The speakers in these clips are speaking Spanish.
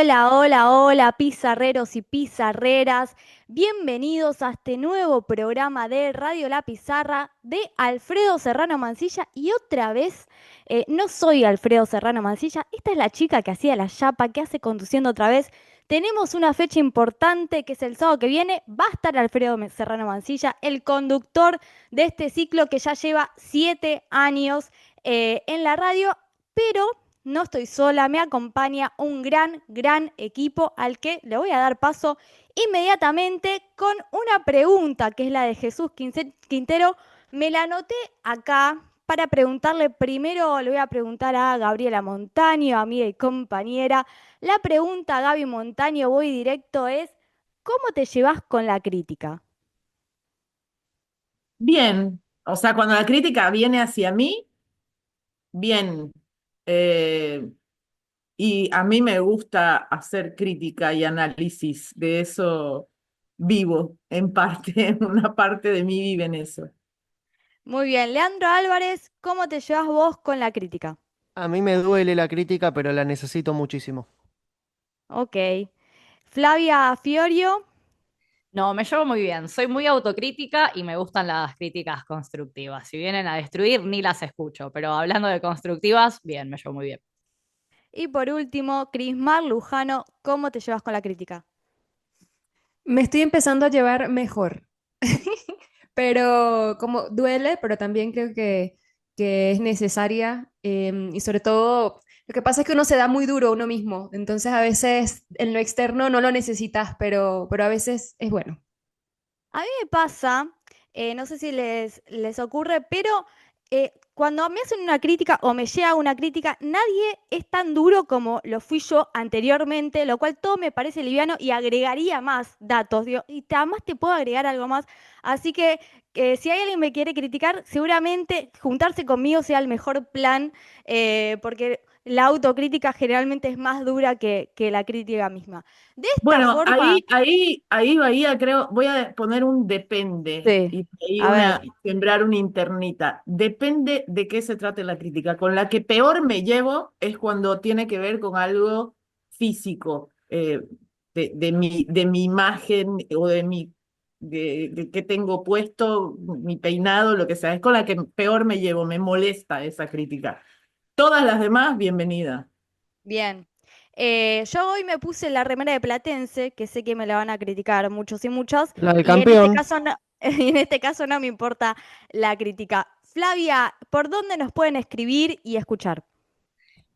Hola, hola, hola, pizarreros y pizarreras. Bienvenidos a este nuevo programa de Radio La Pizarra de Alfredo Serrano Mancilla. Y otra vez, no soy Alfredo Serrano Mancilla, esta es la chica que hacía la chapa, que hace conduciendo otra vez. Tenemos una fecha importante que es el sábado que viene. Va a estar Serrano Mancilla, el conductor de este ciclo que ya lleva 7 años en la radio, pero no estoy sola, me acompaña un gran equipo al que le voy a dar paso inmediatamente con una pregunta que es la de Quintero. Me la anoté acá para preguntarle primero, le voy a preguntar a Gabriela Montaño, amiga y compañera. La pregunta, Gaby Montaño, voy directo, es, ¿cómo te llevas con la crítica? Bien, o sea, cuando la crítica viene hacia mí, bien. Eh, y a mí me gusta hacer crítica y análisis, de eso vivo en parte, una parte de mí vive en eso. Muy bien, Leandro Álvarez, ¿cómo te llevas vos con la crítica? A mí me duele la crítica, pero la necesito muchísimo. Ok. Flavia Fiorio. No, me llevo muy bien. Soy muy autocrítica y me gustan las críticas constructivas. Si vienen a destruir, ni las escucho, pero hablando de constructivas, bien, me llevo muy bien. Y por último, Crismar Lujano, ¿cómo te llevas con la crítica? Me estoy empezando a llevar mejor, pero como duele, pero también creo que es necesaria y sobre todo lo que pasa es que uno se da muy duro a uno mismo, entonces a veces en lo externo no lo necesitas, pero a veces es bueno. A mí me pasa, no sé si les ocurre, pero cuando me hacen una crítica o me llega una crítica, nadie es tan duro como lo fui yo anteriormente, lo cual todo me parece liviano y agregaría más datos, digo, y además te puedo agregar algo más. Así que si hay alguien que me quiere criticar, seguramente juntarse conmigo sea el mejor plan, porque la autocrítica generalmente es más dura que la crítica misma. De esta Bueno, forma, Bahía, creo, voy a poner un depende sí, y ahí a ver. sembrar una internita. Depende de qué se trate la crítica. Con la que peor me llevo es cuando tiene que ver con algo físico, de mi imagen o de qué tengo puesto, mi peinado, lo que sea. Es con la que peor me llevo, me molesta esa crítica. Todas las demás, bienvenida. Bien. Yo hoy me puse la remera de Platense, que sé que me la van a criticar muchos y muchas, La del y en este campeón. caso no, y en este caso no me importa la crítica. Flavia, ¿por dónde nos pueden escribir y escuchar?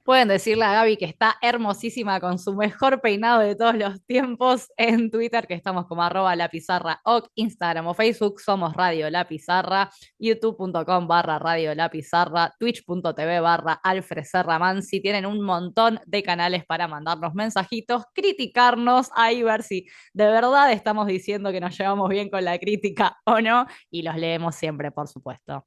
Pueden decirle a Gaby que está hermosísima con su mejor peinado de todos los tiempos en Twitter, que estamos como @lapizarra, Instagram o Facebook somos Radio La Pizarra, youtube.com/Radio La Pizarra, twitch.tv/Alfred Serraman. Si tienen un montón de canales para mandarnos mensajitos, criticarnos, ahí ver si de verdad estamos diciendo que nos llevamos bien con la crítica o no, y los leemos siempre, por supuesto.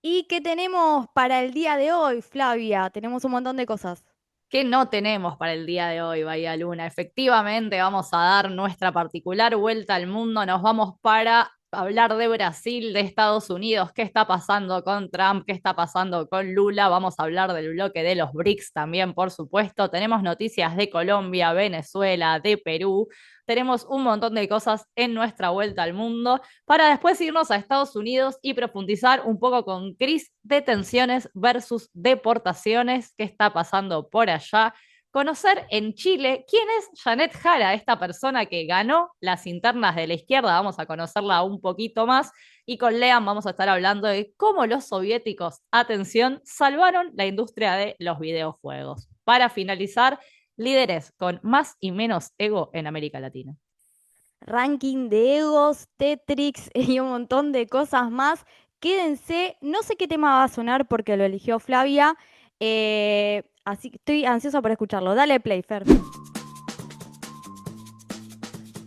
¿Y qué tenemos para el día de hoy, Flavia? Tenemos un montón de cosas. ¿Qué no tenemos para el día de hoy, Bahía Luna? Efectivamente, vamos a dar nuestra particular vuelta al mundo. Nos vamos para hablar de Brasil, de Estados Unidos, qué está pasando con Trump, qué está pasando con Lula. Vamos a hablar del bloque de los BRICS también, por supuesto. Tenemos noticias de Colombia, Venezuela, de Perú. Tenemos un montón de cosas en nuestra vuelta al mundo para después irnos a Estados Unidos y profundizar un poco con Cris, detenciones versus deportaciones, qué está pasando por allá, conocer en Chile quién es Janet Jara, esta persona que ganó las internas de la izquierda, vamos a conocerla un poquito más, y con Lean vamos a estar hablando de cómo los soviéticos, atención, salvaron la industria de los videojuegos. Para finalizar, líderes con más y menos ego en América Latina. Ranking de egos, Tetrix y un montón de cosas más. Quédense, no sé qué tema va a sonar porque lo eligió Flavia, así que estoy ansiosa por escucharlo. Dale play, Fer.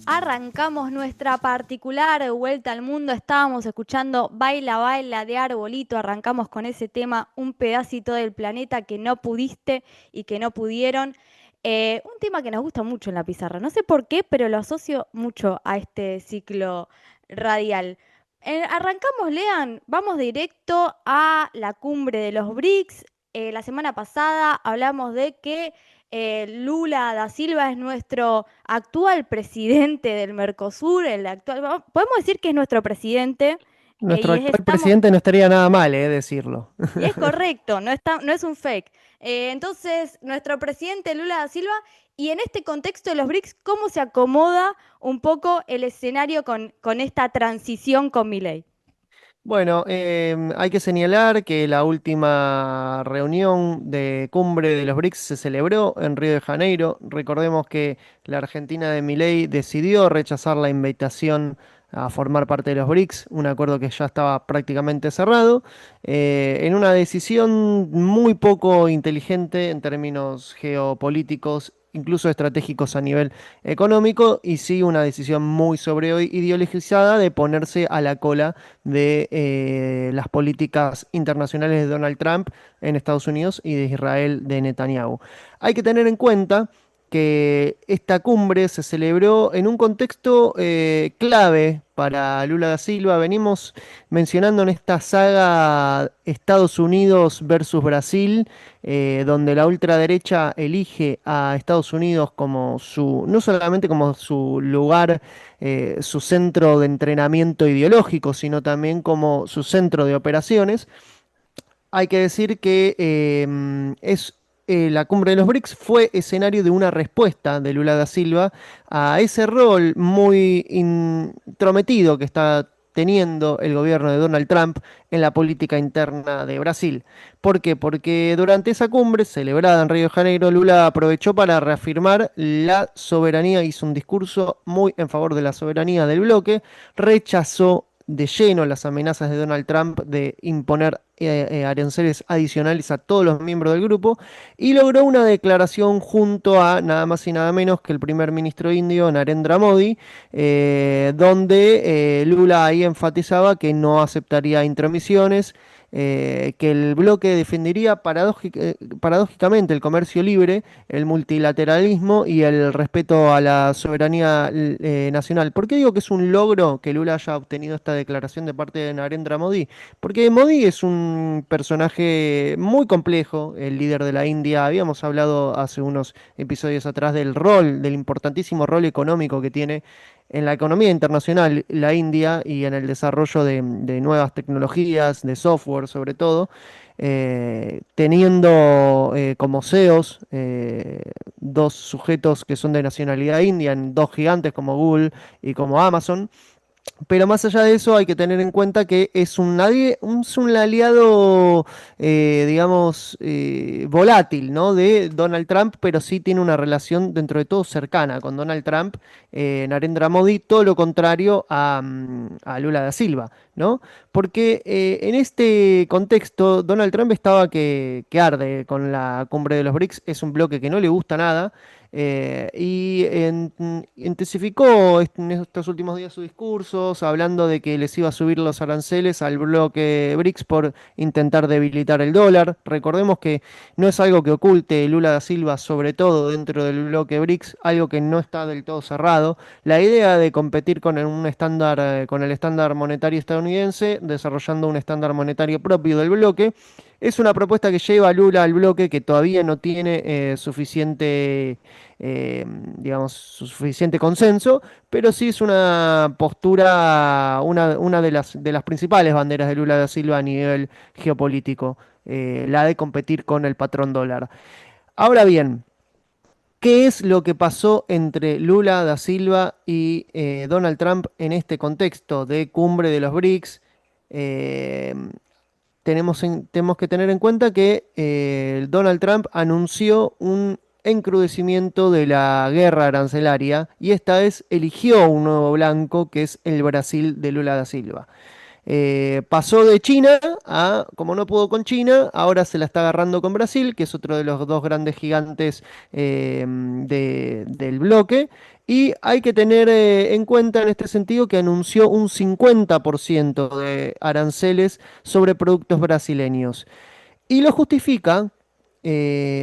Arrancamos nuestra particular vuelta al mundo. Estábamos escuchando Baila, Baila de Arbolito. Arrancamos con ese tema, un pedacito del planeta que no pudiste y que no pudieron. Un tema que nos gusta mucho en la pizarra. No sé por qué, pero lo asocio mucho a este ciclo radial. Arrancamos, Lean, vamos directo a la cumbre de los BRICS. La semana pasada hablamos de que Lula da Silva es nuestro actual presidente del Mercosur, podemos decir que es nuestro presidente, Nuestro actual estamos, presidente no estaría nada mal, decirlo. y es correcto, no es un fake. Entonces, nuestro presidente Lula da Silva, y en este contexto de los BRICS, ¿cómo se acomoda un poco el escenario con esta transición con Milei? Bueno, hay que señalar que la última reunión de cumbre de los BRICS se celebró en Río de Janeiro. Recordemos que la Argentina de Milei decidió rechazar la invitación a formar parte de los BRICS, un acuerdo que ya estaba prácticamente cerrado, en una decisión muy poco inteligente en términos geopolíticos, incluso estratégicos a nivel económico, y sí una decisión muy ideologizada de ponerse a la cola de las políticas internacionales de Donald Trump en Estados Unidos y de Israel de Netanyahu. Hay que tener en cuenta que esta cumbre se celebró en un contexto clave para Lula da Silva. Venimos mencionando en esta saga Estados Unidos versus Brasil, donde la ultraderecha elige a Estados Unidos como no solamente como su lugar, su centro de entrenamiento ideológico, sino también como su centro de operaciones. Hay que decir que la cumbre de los BRICS fue escenario de una respuesta de Lula da Silva a ese rol muy intrometido que está teniendo el gobierno de Donald Trump en la política interna de Brasil. ¿Por qué? Porque durante esa cumbre celebrada en Río de Janeiro, Lula aprovechó para reafirmar la soberanía, hizo un discurso muy en favor de la soberanía del bloque, rechazó de lleno las amenazas de Donald Trump de imponer aranceles adicionales a todos los miembros del grupo y logró una declaración junto a nada más y nada menos que el primer ministro indio Narendra Modi, donde Lula ahí enfatizaba que no aceptaría intromisiones, que el bloque defendería paradójicamente el comercio libre, el multilateralismo y el respeto a la soberanía nacional. ¿Por qué digo que es un logro que Lula haya obtenido esta declaración de parte de Narendra Modi? Porque Modi es un personaje muy complejo, el líder de la India. Habíamos hablado hace unos episodios atrás del importantísimo rol económico que tiene en la economía internacional la India y en el desarrollo de nuevas tecnologías, de software sobre todo, teniendo como CEOs dos sujetos que son de nacionalidad india, en dos gigantes como Google y como Amazon. Pero más allá de eso, hay que tener en cuenta que es un aliado, digamos, volátil, ¿no? De Donald Trump, pero sí tiene una relación dentro de todo cercana con Donald Trump, Narendra Modi, todo lo contrario a Lula da Silva, ¿no? Porque en este contexto, Donald Trump estaba que arde con la cumbre de los BRICS, es un bloque que no le gusta nada. Intensificó en estos últimos días sus discursos, hablando de que les iba a subir los aranceles al bloque BRICS por intentar debilitar el dólar. Recordemos que no es algo que oculte Lula da Silva, sobre todo dentro del bloque BRICS, algo que no está del todo cerrado. La idea de competir con un estándar, con el estándar monetario estadounidense, desarrollando un estándar monetario propio del bloque, es una propuesta que lleva a Lula al bloque que todavía no tiene digamos, suficiente consenso, pero sí es una postura, una de las principales banderas de Lula da Silva a nivel geopolítico, la de competir con el patrón dólar. Ahora bien, ¿qué es lo que pasó entre Lula da Silva y Donald Trump en este contexto de cumbre de los BRICS? Eh, tenemos que tener en cuenta que Donald Trump anunció un encrudecimiento de la guerra arancelaria y esta vez eligió un nuevo blanco que es el Brasil de Lula da Silva. Pasó de China a, como no pudo con China, ahora se la está agarrando con Brasil, que es otro de los dos grandes gigantes del bloque. Y hay que tener en cuenta en este sentido que anunció un 50% de aranceles sobre productos brasileños. Y lo justifica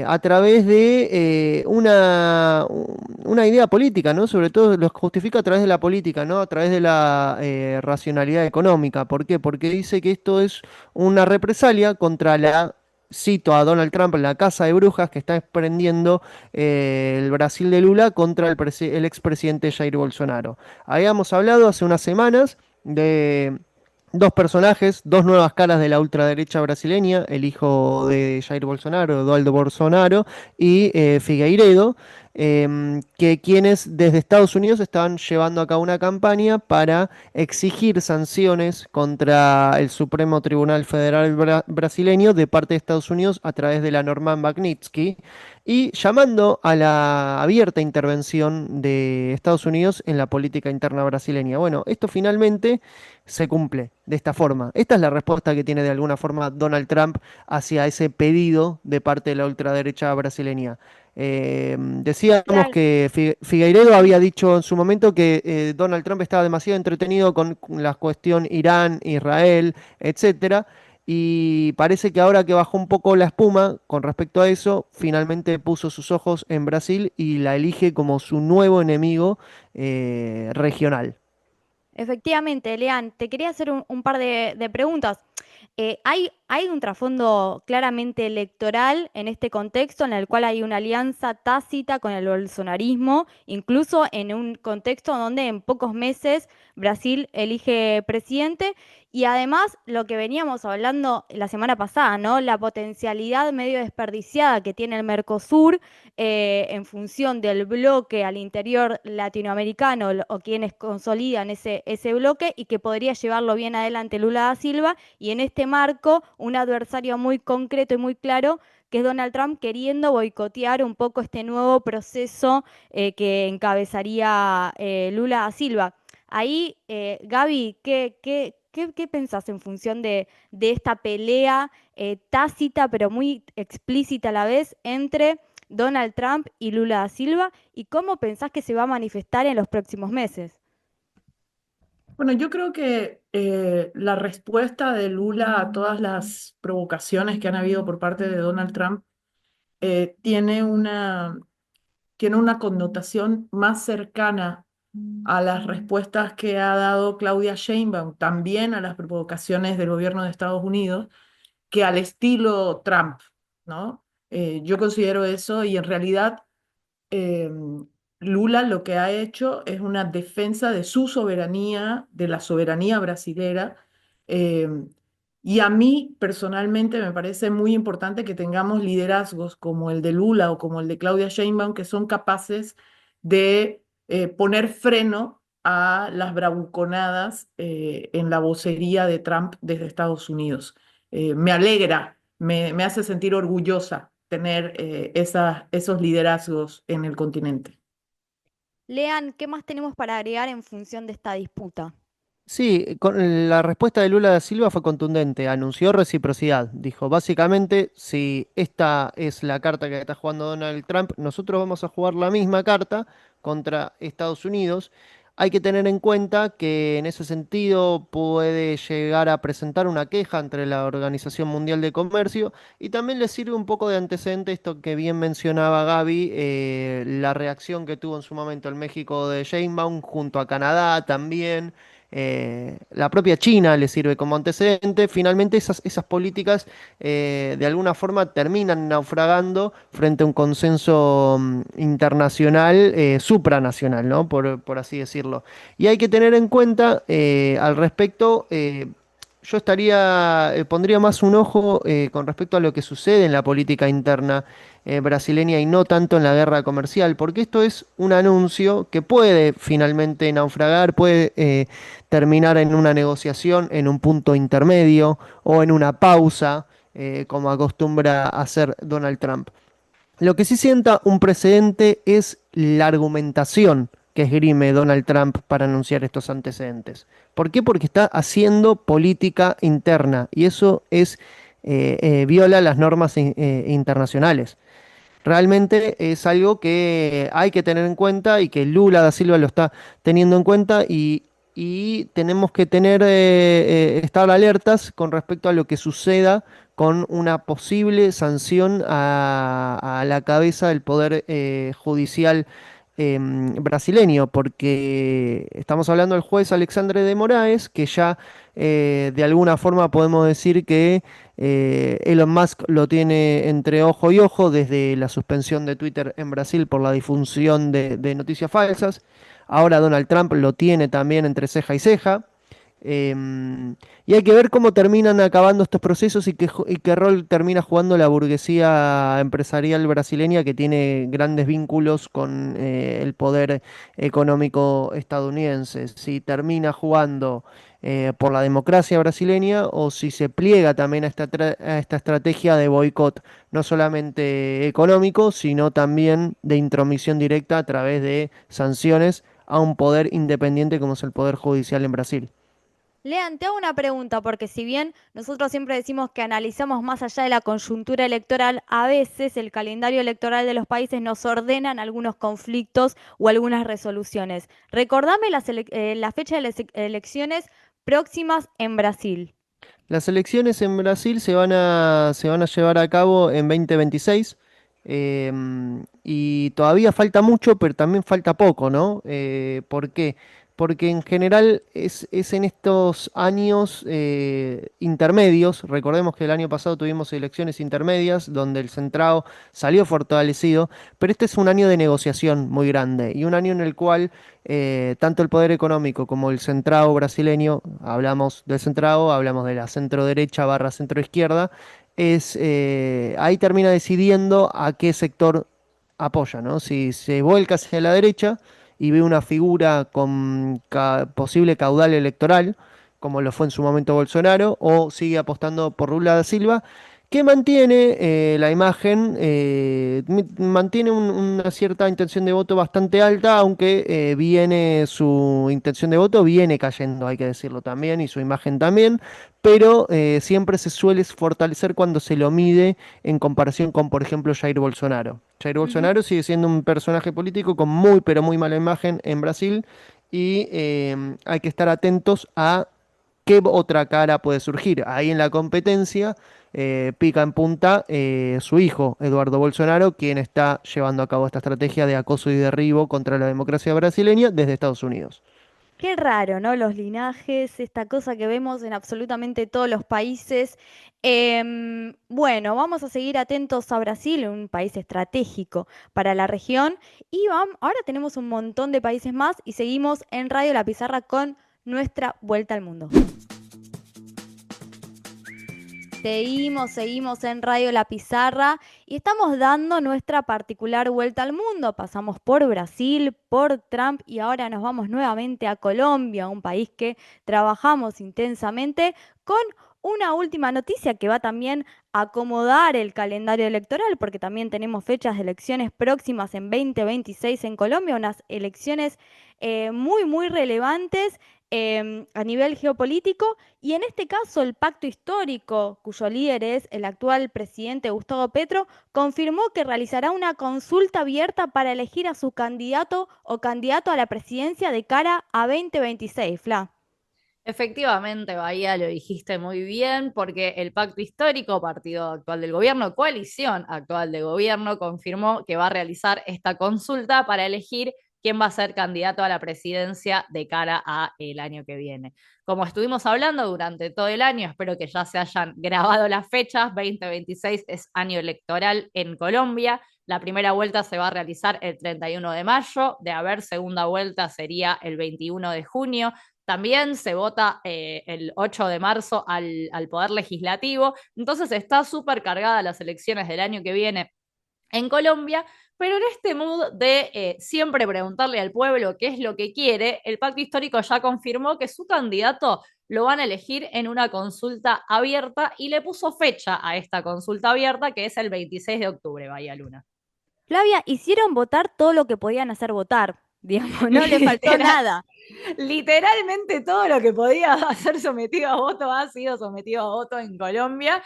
a través de una idea política, ¿no? Sobre todo lo justifica a través de la política, ¿no? A través de la racionalidad económica. ¿Por qué? Porque dice que esto es una represalia contra la cito a Donald Trump, la casa de brujas que está emprendiendo el Brasil de Lula contra el expresidente Jair Bolsonaro. Habíamos hablado hace unas semanas de dos personajes, dos nuevas caras de la ultraderecha brasileña, el hijo de Jair Bolsonaro, Eduardo Bolsonaro, y Figueiredo, que quienes desde Estados Unidos estaban llevando a cabo una campaña para exigir sanciones contra el Supremo Tribunal Federal brasileño de parte de Estados Unidos a través de la norma Magnitsky y llamando a la abierta intervención de Estados Unidos en la política interna brasileña. Bueno, esto finalmente se cumple de esta forma. Esta es la respuesta que tiene de alguna forma Donald Trump hacia ese pedido de parte de la ultraderecha brasileña. Decíamos Claro. que Figueiredo había dicho en su momento que Donald Trump estaba demasiado entretenido con la cuestión Irán, Israel, etcétera, y parece que ahora que bajó un poco la espuma con respecto a eso, finalmente puso sus ojos en Brasil y la elige como su nuevo enemigo regional. Efectivamente, Lean, te quería hacer un par de preguntas. Hay un trasfondo claramente electoral en este contexto en el cual hay una alianza tácita con el bolsonarismo, incluso en un contexto donde en pocos meses Brasil elige presidente y además lo que veníamos hablando la semana pasada, ¿no? La potencialidad medio desperdiciada que tiene el Mercosur en función del bloque al interior latinoamericano o quienes consolidan ese bloque y que podría llevarlo bien adelante Lula da Silva y en este marco un adversario muy concreto y muy claro que es Donald Trump queriendo boicotear un poco este nuevo proceso que encabezaría Lula da Silva. Ahí, Gaby, ¿qué pensás en función de esta pelea tácita pero muy explícita a la vez entre Donald Trump y Lula da Silva y cómo pensás que se va a manifestar en los próximos meses? Bueno, yo creo que la respuesta de Lula a todas las provocaciones que han habido por parte de Donald Trump eh, tiene una, tiene una connotación más cercana a las respuestas que ha dado Claudia Sheinbaum, también a las provocaciones del gobierno de Estados Unidos, que al estilo Trump, ¿no? Yo considero eso y en realidad eh, Lula lo que ha hecho es una defensa de su soberanía, de la soberanía brasilera. eh, y a mí personalmente me parece muy importante que tengamos liderazgos como el de Lula o como el de Claudia Sheinbaum, que son capaces de poner freno a las bravuconadas en la vocería de Trump desde Estados Unidos. Me alegra, me hace sentir orgullosa tener esos liderazgos en el continente. Lean, ¿qué más tenemos para agregar en función de esta disputa? Sí, la respuesta de Lula da Silva fue contundente, anunció reciprocidad. Dijo, básicamente, si esta es la carta que está jugando Donald Trump, nosotros vamos a jugar la misma carta contra Estados Unidos. Hay que tener en cuenta que en ese sentido puede llegar a presentar una queja entre la Organización Mundial de Comercio y también le sirve un poco de antecedente esto que bien mencionaba Gaby, la reacción que tuvo en su momento el México de Sheinbaum junto a Canadá también. La propia China le sirve como antecedente. Finalmente esas políticas de alguna forma terminan naufragando frente a un consenso internacional, supranacional, ¿no? Por así decirlo. Y hay que tener en cuenta al respecto, yo pondría más un ojo con respecto a lo que sucede en la política interna brasileña y no tanto en la guerra comercial, porque esto es un anuncio que puede finalmente naufragar, puede terminar en una negociación, en un punto intermedio o en una pausa, como acostumbra hacer Donald Trump. Lo que sí sienta un precedente es la argumentación que esgrime Donald Trump para anunciar estos antecedentes. ¿Por qué? Porque está haciendo política interna y eso viola las normas internacionales. Realmente es algo que hay que tener en cuenta y que Lula da Silva lo está teniendo en cuenta y tenemos que estar alertas con respecto a lo que suceda con una posible sanción a la cabeza del Poder Judicial brasileño, porque estamos hablando del juez Alexandre de Moraes, que ya de alguna forma podemos decir que Elon Musk lo tiene entre ojo y ojo desde la suspensión de Twitter en Brasil por la difusión de noticias falsas. Ahora Donald Trump lo tiene también entre ceja y ceja. Y hay que ver cómo terminan acabando estos procesos y qué rol termina jugando la burguesía empresarial brasileña que tiene grandes vínculos con el poder económico estadounidense. Si termina jugando por la democracia brasileña o si se pliega también a esta estrategia de boicot, no solamente económico, sino también de intromisión directa a través de sanciones a un poder independiente como es el Poder Judicial en Brasil. Lean, te hago una pregunta, porque si bien nosotros siempre decimos que analizamos más allá de la coyuntura electoral, a veces el calendario electoral de los países nos ordenan algunos conflictos o algunas resoluciones. Recordame la fecha de las elecciones próximas en Brasil. Las elecciones en Brasil se van a llevar a cabo en 2026 y todavía falta mucho, pero también falta poco, ¿no? ¿Por qué? Porque en general es en estos años intermedios, recordemos que el año pasado tuvimos elecciones intermedias donde el centrado salió fortalecido, pero este es un año de negociación muy grande y un año en el cual tanto el poder económico como el centrado brasileño, hablamos del centrado, hablamos de la centro derecha barra centro izquierda, ahí termina decidiendo a qué sector apoya, ¿no? Si se vuelca hacia la derecha y ve una figura con posible caudal electoral, como lo fue en su momento Bolsonaro, o sigue apostando por Lula da Silva, que mantiene la imagen, mantiene una cierta intención de voto bastante alta, aunque viene su intención de voto viene cayendo, hay que decirlo también, y su imagen también, pero siempre se suele fortalecer cuando se lo mide en comparación con, por ejemplo, Jair Bolsonaro. Jair Ujú. Bolsonaro sigue siendo un personaje político con muy, pero muy mala imagen en Brasil y hay que estar atentos a qué otra cara puede surgir. Ahí en la competencia pica en punta su hijo, Eduardo Bolsonaro, quien está llevando a cabo esta estrategia de acoso y derribo contra la democracia brasileña desde Estados Unidos. Qué raro, ¿no? Los linajes, esta cosa que vemos en absolutamente todos los países. Bueno, vamos a seguir atentos a Brasil, un país estratégico para la región. Y ahora tenemos un montón de países más y seguimos en Radio La Pizarra con nuestra vuelta al mundo. Seguimos en Radio La Pizarra y estamos dando nuestra particular vuelta al mundo. Pasamos por Brasil, por Trump y ahora nos vamos nuevamente a Colombia, un país que trabajamos intensamente con una última noticia que va también a acomodar el calendario electoral, porque también tenemos fechas de elecciones próximas en 2026 en Colombia, unas elecciones muy relevantes a nivel geopolítico. Y en este caso, el pacto histórico, cuyo líder es el actual presidente Gustavo Petro, confirmó que realizará una consulta abierta para elegir a su candidato o candidato a la presidencia de cara a 2026. Fla. Efectivamente, Bahía, lo dijiste muy bien, porque el Pacto Histórico, partido actual del gobierno, coalición actual de gobierno, confirmó que va a realizar esta consulta para elegir quién va a ser candidato a la presidencia de cara a el año que viene. Como estuvimos hablando durante todo el año, espero que ya se hayan grabado las fechas. 2026 es año electoral en Colombia. La primera vuelta se va a realizar el 31 de mayo, de haber segunda vuelta sería el 21 de junio. También se vota el 8 de marzo al Poder Legislativo. Entonces está súper cargada las elecciones del año que viene en Colombia, pero en este mood de siempre preguntarle al pueblo qué es lo que quiere, el Pacto Histórico ya confirmó que su candidato lo van a elegir en una consulta abierta y le puso fecha a esta consulta abierta, que es el 26 de octubre, Bahía Luna. Flavia, hicieron votar todo lo que podían hacer votar, digamos, no le faltó Literal. nada. Literalmente todo lo que podía ser sometido a voto ha sido sometido a voto en Colombia,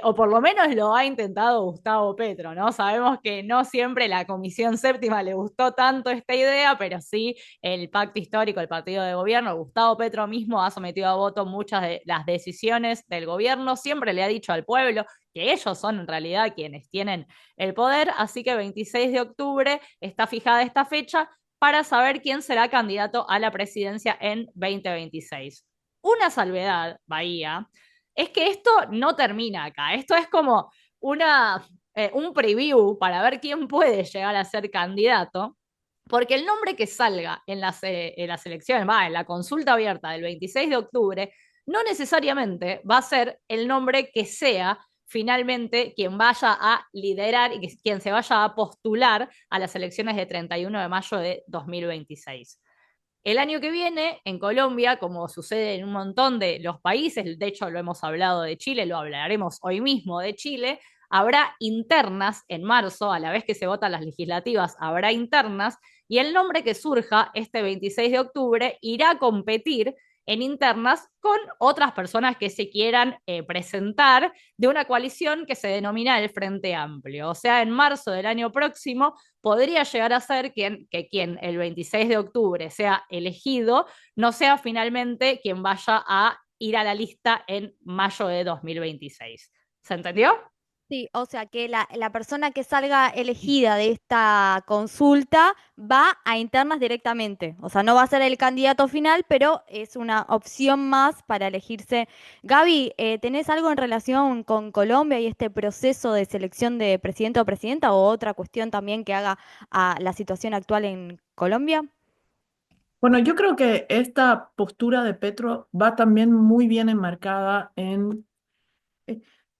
o por lo menos lo ha intentado Gustavo Petro, ¿no? Sabemos que no siempre la Comisión Séptima le gustó tanto esta idea, pero sí el pacto histórico, el partido de gobierno, Gustavo Petro mismo ha sometido a voto muchas de las decisiones del gobierno, siempre le ha dicho al pueblo que ellos son en realidad quienes tienen el poder, así que 26 de octubre está fijada esta fecha para saber quién será candidato a la presidencia en 2026. Una salvedad, Bahía, es que esto no termina acá. Esto es como un preview para ver quién puede llegar a ser candidato, porque el nombre que salga en las elecciones, en la consulta abierta del 26 de octubre, no necesariamente va a ser el nombre que sea finalmente quien vaya a liderar y quien se vaya a postular a las elecciones de 31 de mayo de 2026. El año que viene, en Colombia, como sucede en un montón de los países, de hecho lo hemos hablado de Chile, lo hablaremos hoy mismo de Chile, habrá internas en marzo, a la vez que se votan las legislativas, habrá internas, y el nombre que surja este 26 de octubre irá a competir en internas con otras personas que se quieran presentar de una coalición que se denomina el Frente Amplio. O sea, en marzo del año próximo podría llegar a ser que quien el 26 de octubre sea elegido no sea finalmente quien vaya a ir a la lista en mayo de 2026. ¿Se entendió? Sí, o sea que la persona que salga elegida de esta consulta va a internas directamente. O sea, no va a ser el candidato final, pero es una opción más para elegirse. Gaby, ¿tenés algo en relación con Colombia y este proceso de selección de presidente o presidenta o otra cuestión también que haga a la situación actual en Colombia? Bueno, yo creo que esta postura de Petro va también muy bien enmarcada en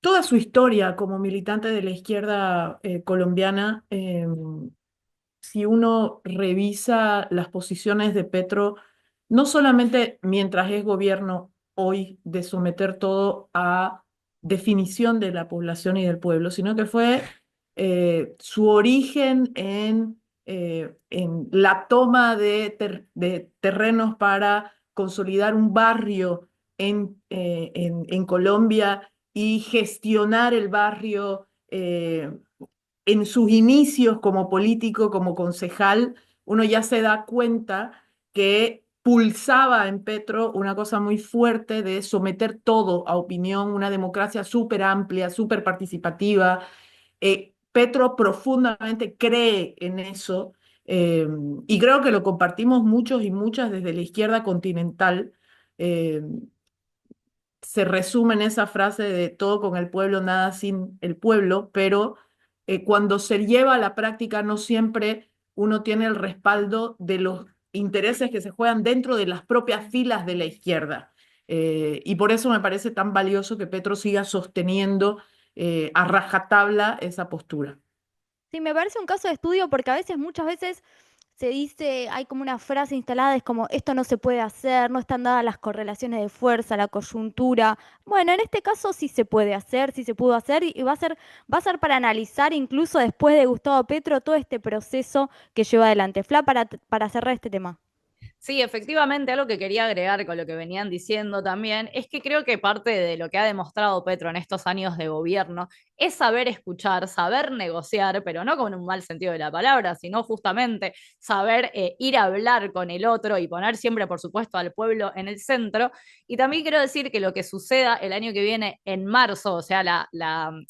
toda su historia como militante de la izquierda colombiana. Si uno revisa las posiciones de Petro, no solamente mientras es gobierno hoy de someter todo a definición de la población y del pueblo, sino que fue su origen en la toma de terrenos para consolidar un barrio en Colombia y gestionar el barrio. En sus inicios como político, como concejal, uno ya se da cuenta que pulsaba en Petro una cosa muy fuerte de someter todo a opinión, una democracia súper amplia, súper participativa. Petro profundamente cree en eso, eh, y creo que lo compartimos muchos y muchas desde la izquierda continental. Eh, Se resume en esa frase de todo con el pueblo, nada sin el pueblo, pero cuando se lleva a la práctica no siempre uno tiene el respaldo de los intereses que se juegan dentro de las propias filas de la izquierda. Y por eso me parece tan valioso que Petro siga sosteniendo a rajatabla esa postura. Sí, me parece un caso de estudio porque a veces, muchas veces se dice, hay como una frase instalada, es como, esto no se puede hacer, no están dadas las correlaciones de fuerza, la coyuntura. Bueno, en este caso sí se puede hacer, sí se pudo hacer y va a ser para analizar incluso después de Gustavo Petro todo este proceso que lleva adelante. Fla, para cerrar este tema. Sí, efectivamente, algo que quería agregar con lo que venían diciendo también es que creo que parte de lo que ha demostrado Petro en estos años de gobierno es saber escuchar, saber negociar, pero no con un mal sentido de la palabra, sino justamente saber ir a hablar con el otro y poner siempre, por supuesto, al pueblo en el centro. Y también quiero decir que lo que suceda el año que viene en marzo, o sea,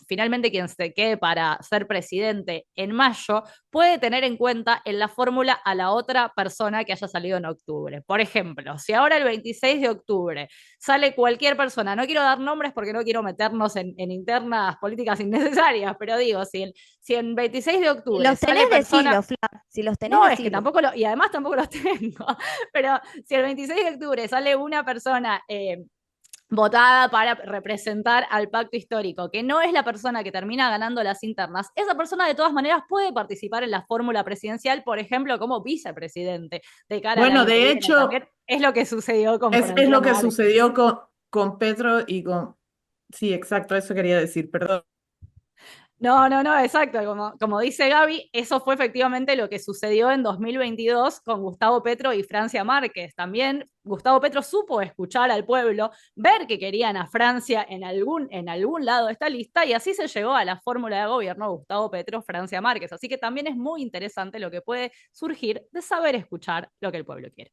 finalmente quien se quede para ser presidente en mayo, puede tener en cuenta en la fórmula a la otra persona que haya salido en octubre. Por ejemplo, si ahora el 26 de octubre sale cualquier persona, no quiero dar nombres porque no quiero meternos en internas políticas innecesarias, pero digo, si en 26 de Si octubre los sale tenés, persona... decilo, Fla. Si los tenés, No, es que decilo. tampoco y además tampoco los tengo, pero si el 26 de octubre sale una persona votada para representar al pacto histórico, que no es la persona que termina ganando las internas, esa persona de todas maneras puede participar en la fórmula presidencial, por ejemplo, como vicepresidente de cara al Bueno, año que de viene. hecho, También es lo que sucedió con es lo Florencia que Márquez. sucedió con Petro y con... Sí, exacto, eso quería decir, perdón. No, exacto. Como dice Gaby, eso fue efectivamente lo que sucedió en 2022 con Gustavo Petro y Francia Márquez. También Gustavo Petro supo escuchar al pueblo, ver que querían a Francia en algún lado de esta lista, y así se llegó a la fórmula de gobierno Gustavo Petro, Francia Márquez. Así que también es muy interesante lo que puede surgir de saber escuchar lo que el pueblo quiere.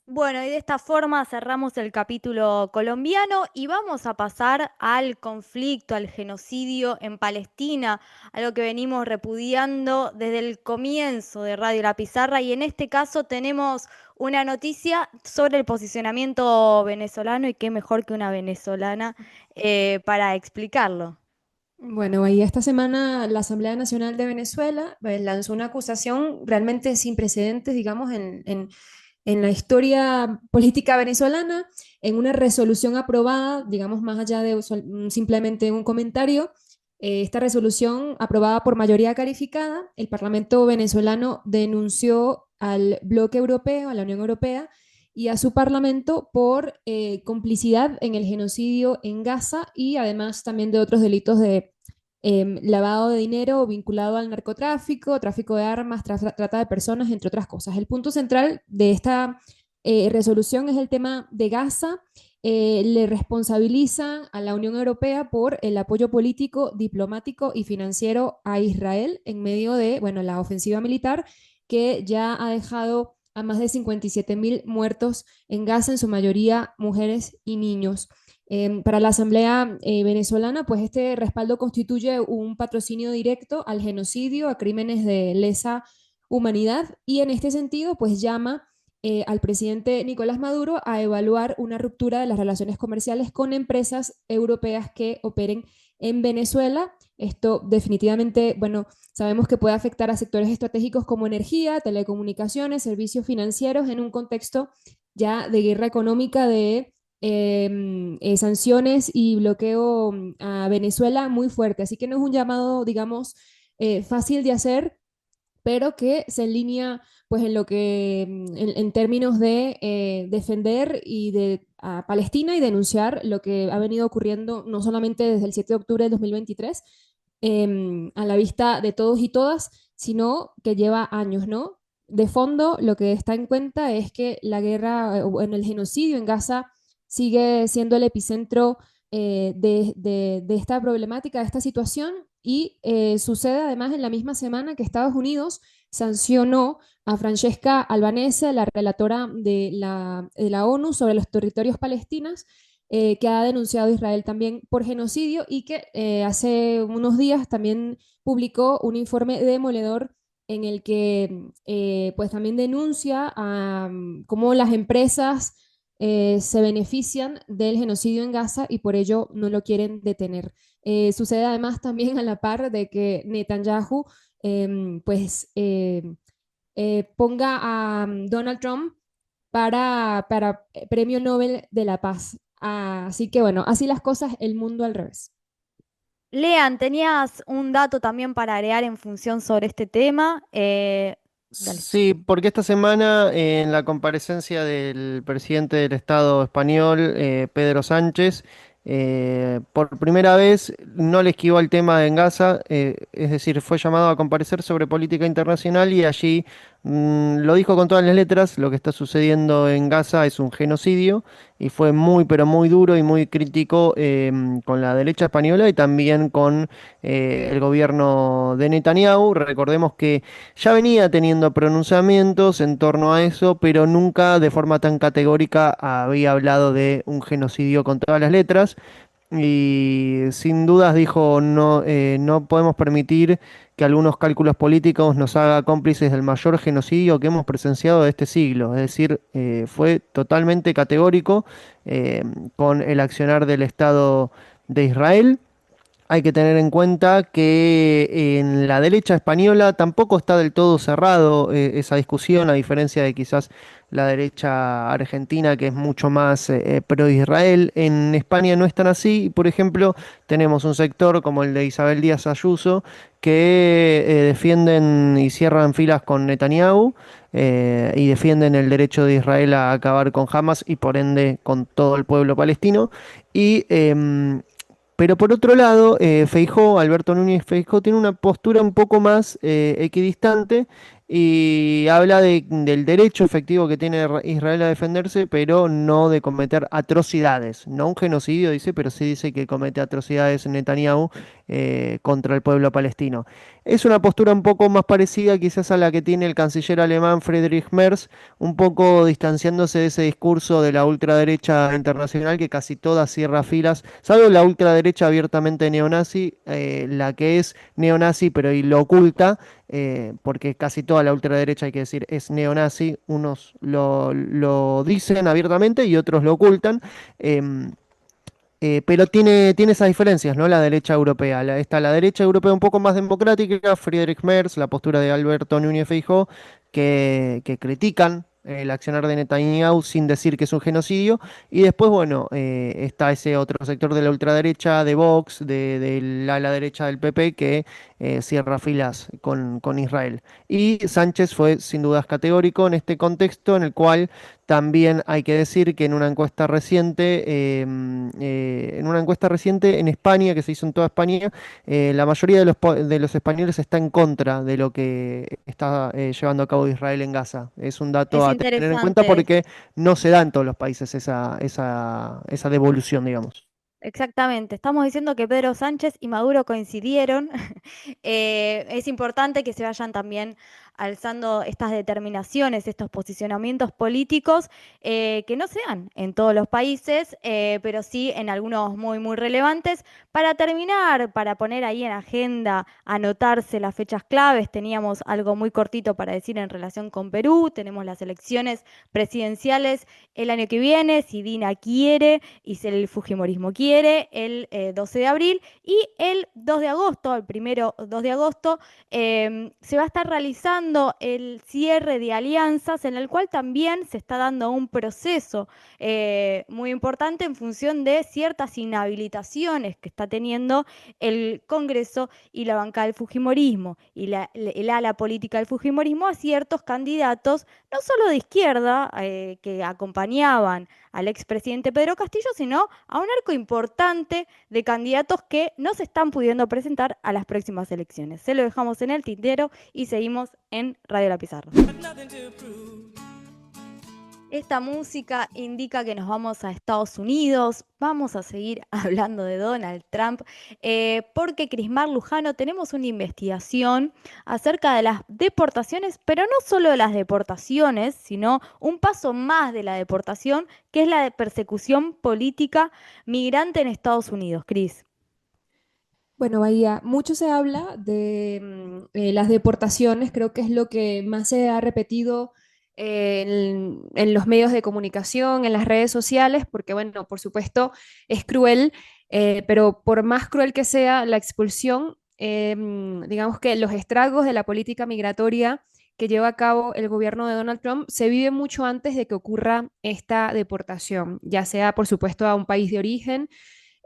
Bueno, y de esta forma cerramos el capítulo colombiano y vamos a pasar al conflicto, al genocidio en Palestina, algo que venimos repudiando desde el comienzo de Radio La Pizarra, y en este caso tenemos una noticia sobre el posicionamiento venezolano, y qué mejor que una venezolana para explicarlo. Bueno, ahí esta semana la Asamblea Nacional de Venezuela lanzó una acusación realmente sin precedentes, digamos, en la historia política venezolana, en una resolución aprobada, digamos, más allá de simplemente un comentario. Esta resolución aprobada por mayoría calificada, el Parlamento venezolano denunció al bloque europeo, a la Unión Europea y a su Parlamento por complicidad en el genocidio en Gaza y además también de otros delitos de lavado de dinero vinculado al narcotráfico, tráfico de armas, trata de personas, entre otras cosas. El punto central de esta resolución es el tema de Gaza. Le responsabilizan a la Unión Europea por el apoyo político, diplomático y financiero a Israel en medio de, bueno, la ofensiva militar que ya ha dejado a más de 57.000 muertos en Gaza, en su mayoría mujeres y niños. Para la Asamblea venezolana, pues este respaldo constituye un patrocinio directo al genocidio, a crímenes de lesa humanidad, y en este sentido, pues llama al presidente Nicolás Maduro a evaluar una ruptura de las relaciones comerciales con empresas europeas que operen en Venezuela. Esto definitivamente, bueno, sabemos que puede afectar a sectores estratégicos como energía, telecomunicaciones, servicios financieros, en un contexto ya de guerra económica, de sanciones y bloqueo a Venezuela muy fuerte. Así que no es un llamado, digamos, fácil de hacer, pero que se enlínea pues en lo que, en términos de defender y de a Palestina y denunciar lo que ha venido ocurriendo no solamente desde el 7 de octubre de 2023, a la vista de todos y todas, sino que lleva años, ¿no? De fondo, lo que está en cuenta es que la guerra, en el genocidio en Gaza sigue siendo el epicentro de esta problemática, de esta situación, y sucede además en la misma semana que Estados Unidos sancionó a Francesca Albanese, la relatora de la ONU sobre los territorios palestinos, que ha denunciado a Israel también por genocidio y que hace unos días también publicó un informe demoledor en el que pues también denuncia a cómo las empresas se benefician del genocidio en Gaza y por ello no lo quieren detener. Sucede además también a la par de que Netanyahu pues ponga a Donald Trump para Premio Nobel de la Paz. Así que bueno, así las cosas, el mundo al revés. Lean, tenías un dato también para agregar en función sobre este tema. Dale. Sí, porque esta semana en la comparecencia del presidente del Estado español, Pedro Sánchez, por primera vez no le esquivó el tema en Gaza, es decir, fue llamado a comparecer sobre política internacional y allí lo dijo con todas las letras: lo que está sucediendo en Gaza es un genocidio, y fue muy, pero muy duro y muy crítico con la derecha española y también con el gobierno de Netanyahu. Recordemos que ya venía teniendo pronunciamientos en torno a eso, pero nunca de forma tan categórica había hablado de un genocidio con todas las letras. Y sin dudas dijo: no, no podemos permitir que algunos cálculos políticos nos haga cómplices del mayor genocidio que hemos presenciado de este siglo. Es decir, fue totalmente categórico eh, con el accionar del Estado de Israel. Hay que tener en cuenta que en la derecha española tampoco está del todo cerrado esa discusión, a diferencia de quizás la derecha argentina, que es mucho más pro-Israel. En España no es tan así. Por ejemplo, tenemos un sector como el de Isabel Díaz Ayuso que defienden y cierran filas con Netanyahu y defienden el derecho de Israel a acabar con Hamas y por ende con todo el pueblo palestino. Y Pero por otro lado, Feijóo, Alberto Núñez Feijóo, tiene una postura un poco más equidistante y habla del derecho efectivo que tiene Israel a defenderse, pero no de cometer atrocidades. No un genocidio, dice, pero sí dice que comete atrocidades Netanyahu contra el pueblo palestino. Es una postura un poco más parecida quizás a la que tiene el canciller alemán Friedrich Merz, un poco distanciándose de ese discurso de la ultraderecha internacional que casi toda cierra filas, salvo la ultraderecha abiertamente neonazi, la que es neonazi pero y lo oculta, porque casi toda la ultraderecha, hay que decir, es neonazi, unos lo dicen abiertamente y otros lo ocultan. em, pero tiene esas diferencias, ¿no? La derecha europea. Está la derecha europea un poco más democrática, Friedrich Merz, la postura de Alberto Núñez Feijóo, que critican el accionar de Netanyahu sin decir que es un genocidio. Y después, bueno, está ese otro sector de la ultraderecha, de Vox, de la derecha del PP, que cierra filas con Israel. Y Sánchez fue sin dudas categórico en este contexto en el cual también hay que decir que en una encuesta reciente en España, que se hizo en toda España, la mayoría de los españoles está en contra de lo que está llevando a cabo Israel en Gaza. Es un dato Es a tener en cuenta interesante. porque no se da en todos los países esa devolución, digamos. Exactamente, estamos diciendo que Pedro Sánchez y Maduro coincidieron. Es importante que se vayan también alzando estas determinaciones, estos posicionamientos políticos que no se dan en todos los países, pero sí en algunos muy, muy relevantes. Para terminar, para poner ahí en agenda, anotarse las fechas claves, teníamos algo muy cortito para decir en relación con Perú, tenemos las elecciones presidenciales el año que viene, si Dina quiere y si el Fujimorismo quiere, el 12 de abril y el 2 de agosto, el primero 2 de agosto, se va a estar realizando el cierre de alianzas en el cual también se está dando un proceso muy importante en función de ciertas inhabilitaciones que está teniendo el Congreso y la bancada del Fujimorismo y el ala política del Fujimorismo a ciertos candidatos no solo de izquierda, que acompañaban al expresidente Pedro Castillo, sino a un arco importante de candidatos que no se están pudiendo presentar a las próximas elecciones. Se lo dejamos en el tintero y seguimos en Radio La Pizarra. Esta música indica que nos vamos a Estados Unidos, vamos a seguir hablando de Donald Trump, porque Crismar Lujano tenemos una investigación acerca de las deportaciones, pero no solo de las deportaciones, sino un paso más de la deportación, que es la de persecución política migrante en Estados Unidos. Cris. Bueno, Bahía, mucho se habla de las deportaciones, creo que es lo que más se ha repetido en los medios de comunicación, en las redes sociales, porque bueno, por supuesto es cruel, pero por más cruel que sea la expulsión, digamos que los estragos de la política migratoria que lleva a cabo el gobierno de Donald Trump se vive mucho antes de que ocurra esta deportación, ya sea por supuesto a un país de origen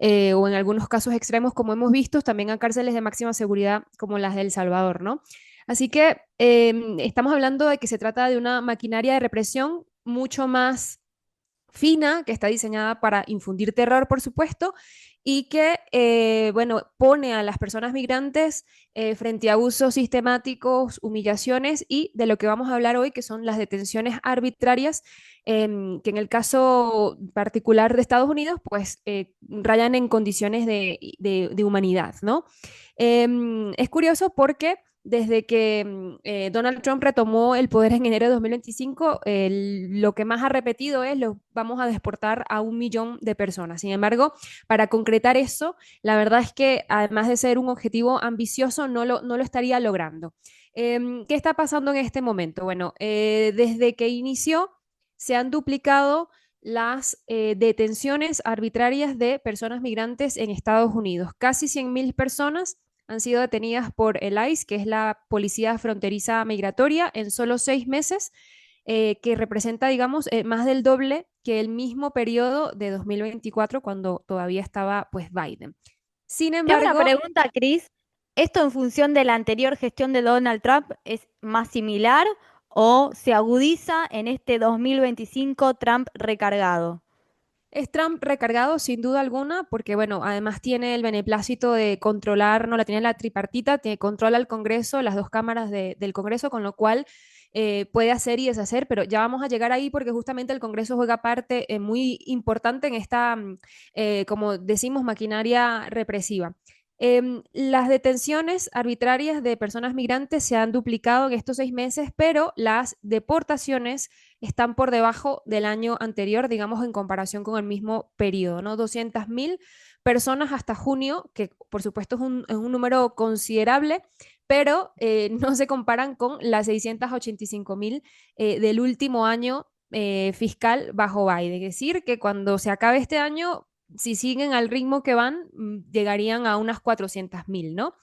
o en algunos casos extremos, como hemos visto, también a cárceles de máxima seguridad como las de El Salvador, ¿no? Así que estamos hablando de que se trata de una maquinaria de represión mucho más fina, que está diseñada para infundir terror, por supuesto, y que, bueno, pone a las personas migrantes frente a abusos sistemáticos, humillaciones y de lo que vamos a hablar hoy, que son las detenciones arbitrarias, que en el caso particular de Estados Unidos, pues rayan en condiciones de humanidad, ¿no? Es curioso porque desde que Donald Trump retomó el poder en enero de 2025, lo que más ha repetido es lo vamos a deportar a 1 millón de personas. Sin embargo, para concretar eso, la verdad es que además de ser un objetivo ambicioso, no lo estaría logrando. ¿Qué está pasando en este momento? Bueno, desde que inició, se han duplicado las detenciones arbitrarias de personas migrantes en Estados Unidos. Casi 100.000 personas han sido detenidas por el ICE, que es la Policía Fronteriza Migratoria, en solo 6 meses, que representa, digamos, más del doble que el mismo periodo de 2024, cuando todavía estaba, pues, Biden. Sin Te hago una embargo, pregunta, Cris. ¿Esto en función de la anterior gestión de Donald Trump es más similar o se agudiza en este 2025 Trump recargado? Es Trump recargado, sin duda alguna, porque bueno, además tiene el beneplácito de controlar, no la tiene la tripartita, tiene controla el Congreso, las dos cámaras del Congreso, con lo cual puede hacer y deshacer, pero ya vamos a llegar ahí porque justamente el Congreso juega parte muy importante en esta, como decimos, maquinaria represiva. Las detenciones arbitrarias de personas migrantes se han duplicado en estos 6 meses, pero las deportaciones están por debajo del año anterior, digamos, en comparación con el mismo periodo, ¿no? 200.000 personas hasta junio, que por supuesto es un número considerable, pero no se comparan con las 685.000 del último año fiscal bajo Biden. Es decir, que cuando se acabe este año, si siguen al ritmo que van, llegarían a unas 400.000, ¿no?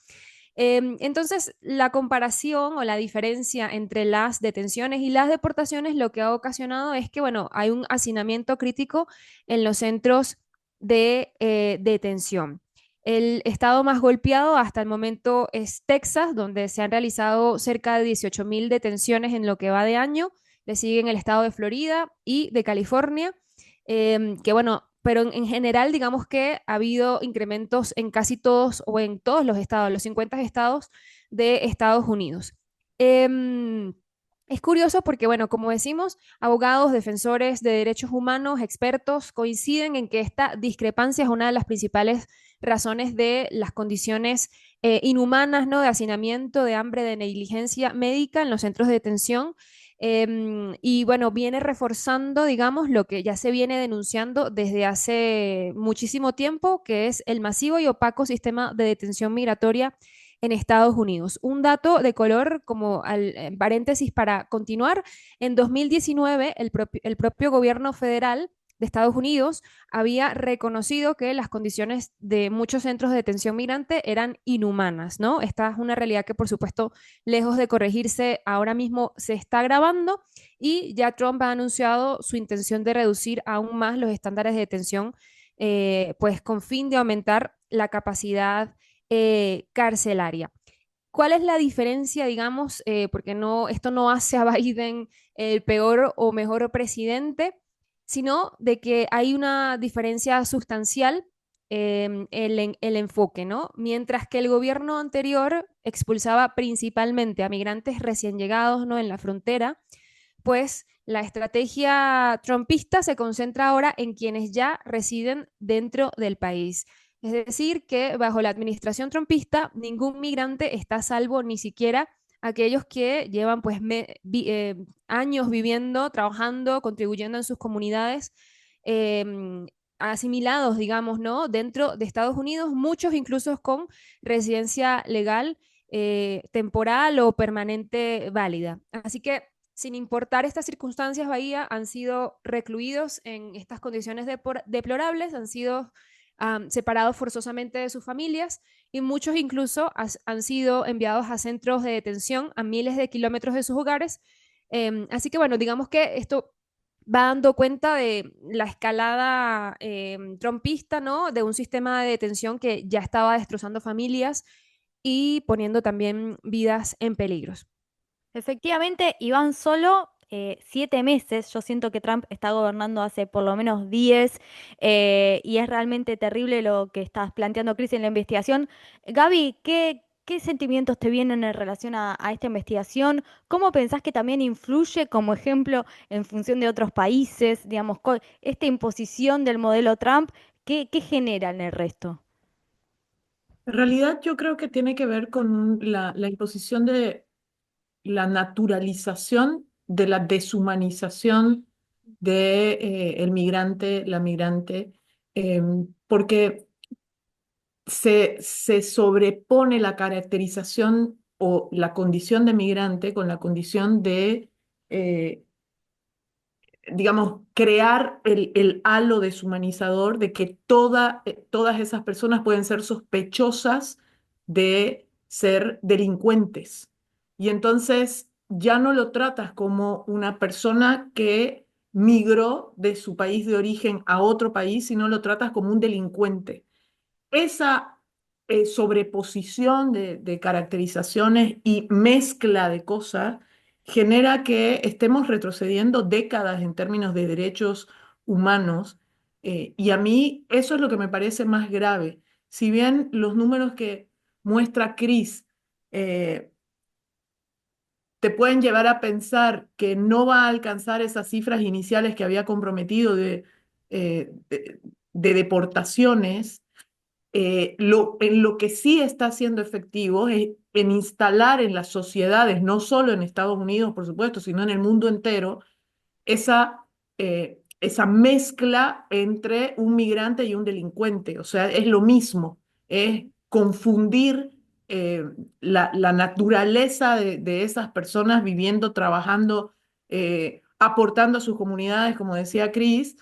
Entonces, la comparación o la diferencia entre las detenciones y las deportaciones lo que ha ocasionado es que, bueno, hay un hacinamiento crítico en los centros de detención. El estado más golpeado hasta el momento es Texas, donde se han realizado cerca de 18.000 detenciones en lo que va de año. Le siguen el estado de Florida y de California, que bueno, pero en general digamos que ha habido incrementos en casi todos o en todos los estados, los 50 estados de Estados Unidos. Em, es curioso porque, bueno, como decimos, abogados, defensores de derechos humanos, expertos coinciden en que esta discrepancia es una de las principales razones de las condiciones inhumanas, ¿no? De hacinamiento, de hambre, de negligencia médica en los centros de detención. Y bueno, viene reforzando, digamos, lo que ya se viene denunciando desde hace muchísimo tiempo, que es el masivo y opaco sistema de detención migratoria en Estados Unidos. Un dato de color, como en paréntesis para continuar, en 2019 el propio gobierno federal de Estados Unidos había reconocido que las condiciones de muchos centros de detención migrante eran inhumanas, ¿no? Esta es una realidad que, por supuesto, lejos de corregirse, ahora mismo se está agravando y ya Trump ha anunciado su intención de reducir aún más los estándares de detención, pues con fin de aumentar la capacidad carcelaria. ¿Cuál es la diferencia, digamos, porque no, esto no hace a Biden el peor o mejor presidente, sino de que hay una diferencia sustancial en el enfoque, ¿no? Mientras que el gobierno anterior expulsaba principalmente a migrantes recién llegados, ¿no? En la frontera, pues la estrategia trumpista se concentra ahora en quienes ya residen dentro del país. Es decir, que bajo la administración trumpista ningún migrante está a salvo, ni siquiera aquellos que llevan pues años viviendo, trabajando, contribuyendo en sus comunidades, eh, asimilados, digamos, ¿no? Dentro de Estados Unidos, muchos incluso con residencia legal, temporal o permanente válida. Así que sin importar estas circunstancias, Bahía han sido recluidos en estas condiciones deplorables, han sido separados forzosamente de sus familias y muchos incluso han sido enviados a centros de detención a miles de kilómetros de sus hogares. Así que bueno, digamos que esto va dando cuenta de la escalada trumpista, ¿no? De un sistema de detención que ya estaba destrozando familias y poniendo también vidas en peligros. Efectivamente, y van solo 7 meses. Yo siento que Trump está gobernando hace por lo menos 10 y es realmente terrible lo que estás planteando, Cris, en la investigación. Gaby, ¿qué sentimientos te vienen en relación a esta investigación? ¿Cómo pensás que también influye como ejemplo en función de otros países? Digamos, esta imposición del modelo Trump, ¿qué genera en el resto? En realidad yo creo que tiene que ver con la imposición de la naturalización de la deshumanización de, el migrante, la migrante, porque se sobrepone la caracterización o la condición de migrante con la condición de, eh, digamos, crear el halo deshumanizador de que todas esas personas pueden ser sospechosas de ser delincuentes. Y entonces ya no lo tratas como una persona que migró de su país de origen a otro país, sino lo tratas como un delincuente. Esa sobreposición de caracterizaciones y mezcla de cosas genera que estemos retrocediendo décadas en términos de derechos humanos Y a mí eso es lo que me parece más grave. Si bien los números que muestra Cris te pueden llevar a pensar que no va a alcanzar esas cifras iniciales que había comprometido de deportaciones, en lo que sí está siendo efectivo es en instalar en las sociedades, no solo en Estados Unidos, por supuesto, sino en el mundo entero, esa mezcla entre un migrante y un delincuente. O sea, es lo mismo, es confundir la naturaleza de esas personas viviendo, trabajando, aportando a sus comunidades, como decía Cris,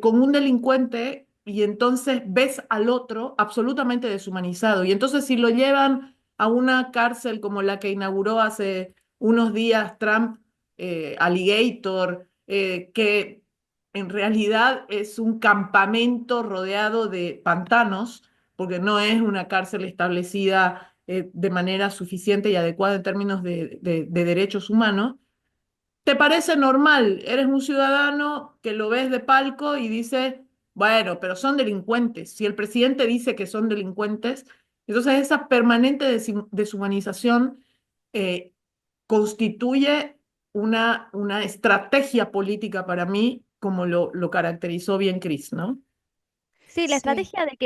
con un delincuente y entonces ves al otro absolutamente deshumanizado. Y entonces si lo llevan a una cárcel como la que inauguró hace unos días Trump, Alligator, que en realidad es un campamento rodeado de pantanos, porque no es una cárcel establecida de manera suficiente y adecuada en términos de derechos humanos. ¿Te parece normal? Eres un ciudadano que lo ves de palco y dices, bueno, pero son delincuentes. Si el presidente dice que son delincuentes, entonces esa permanente deshumanización eh, constituye una estrategia política para mí, como lo caracterizó bien Chris, ¿no? Sí, la Sí, estrategia de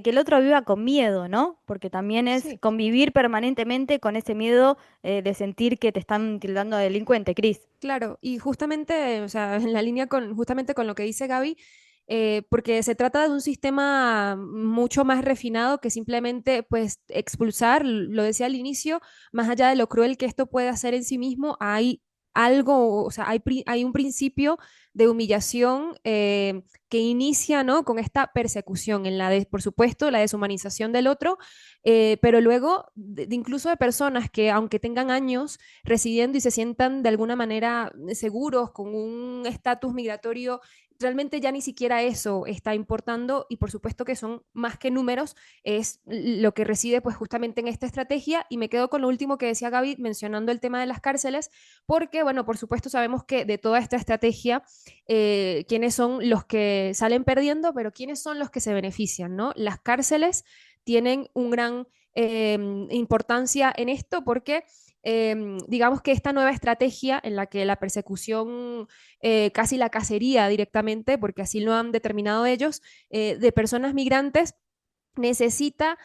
que el otro viva con miedo, ¿no? Porque también es sí, convivir permanentemente con ese miedo de sentir que te están tildando de delincuente, Cris. claro. Y justamente, o sea, en la línea con justamente con lo que dice Gaby, porque se trata de un sistema mucho más refinado que simplemente, pues, expulsar, lo decía al inicio, más allá de lo cruel que esto puede hacer en sí mismo, hay algo, o sea, hay un principio de humillación que inicia, ¿no? Con esta persecución, por supuesto, la deshumanización del otro, pero luego, incluso de personas que, aunque tengan años residiendo y se sientan de alguna manera seguros con un estatus migratorio, realmente ya ni siquiera eso está importando y por supuesto que son más que números, es lo que reside pues justamente en esta estrategia y me quedo con lo último que decía Gaby mencionando el tema de las cárceles, porque bueno, por supuesto sabemos que de toda esta estrategia, quiénes son los que salen perdiendo, pero quiénes son los que se benefician, ¿no? Las cárceles tienen un gran importancia en esto porque digamos que esta nueva estrategia en la que la persecución, casi la cacería directamente, porque así lo han determinado ellos, de personas migrantes, necesita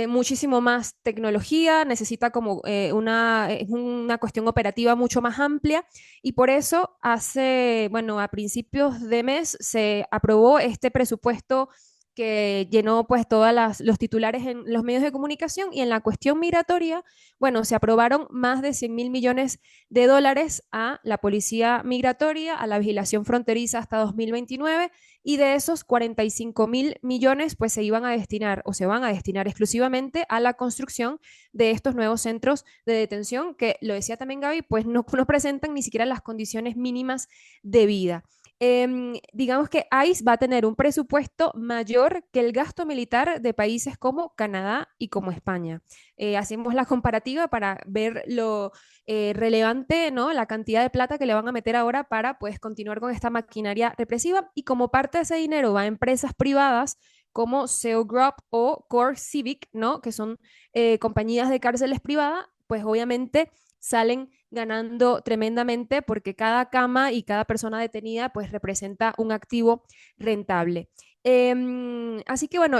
muchísimo más tecnología, necesita como una cuestión operativa mucho más amplia y por eso bueno, a principios de mes se aprobó este presupuesto que llenó pues todos los titulares en los medios de comunicación y en la cuestión migratoria, bueno, se aprobaron más de 100.000 millones de dólares a la policía migratoria, a la vigilación fronteriza hasta 2029 y de esos 45.000 millones pues se iban a destinar o se van a destinar exclusivamente a la construcción de estos nuevos centros de detención que, lo decía también Gaby, pues no presentan ni siquiera las condiciones mínimas de vida. Digamos que ICE va a tener un presupuesto mayor que el gasto militar de países como Canadá y como España. Hacemos la comparativa para ver lo relevante, ¿no? La cantidad de plata que le van a meter ahora para pues continuar con esta maquinaria represiva y como parte de ese dinero va a empresas privadas como SEO Group o Core Civic, ¿no? Que son compañías de cárceles privadas, pues obviamente salen ganando tremendamente porque cada cama y cada persona detenida pues representa un activo rentable. Así que bueno,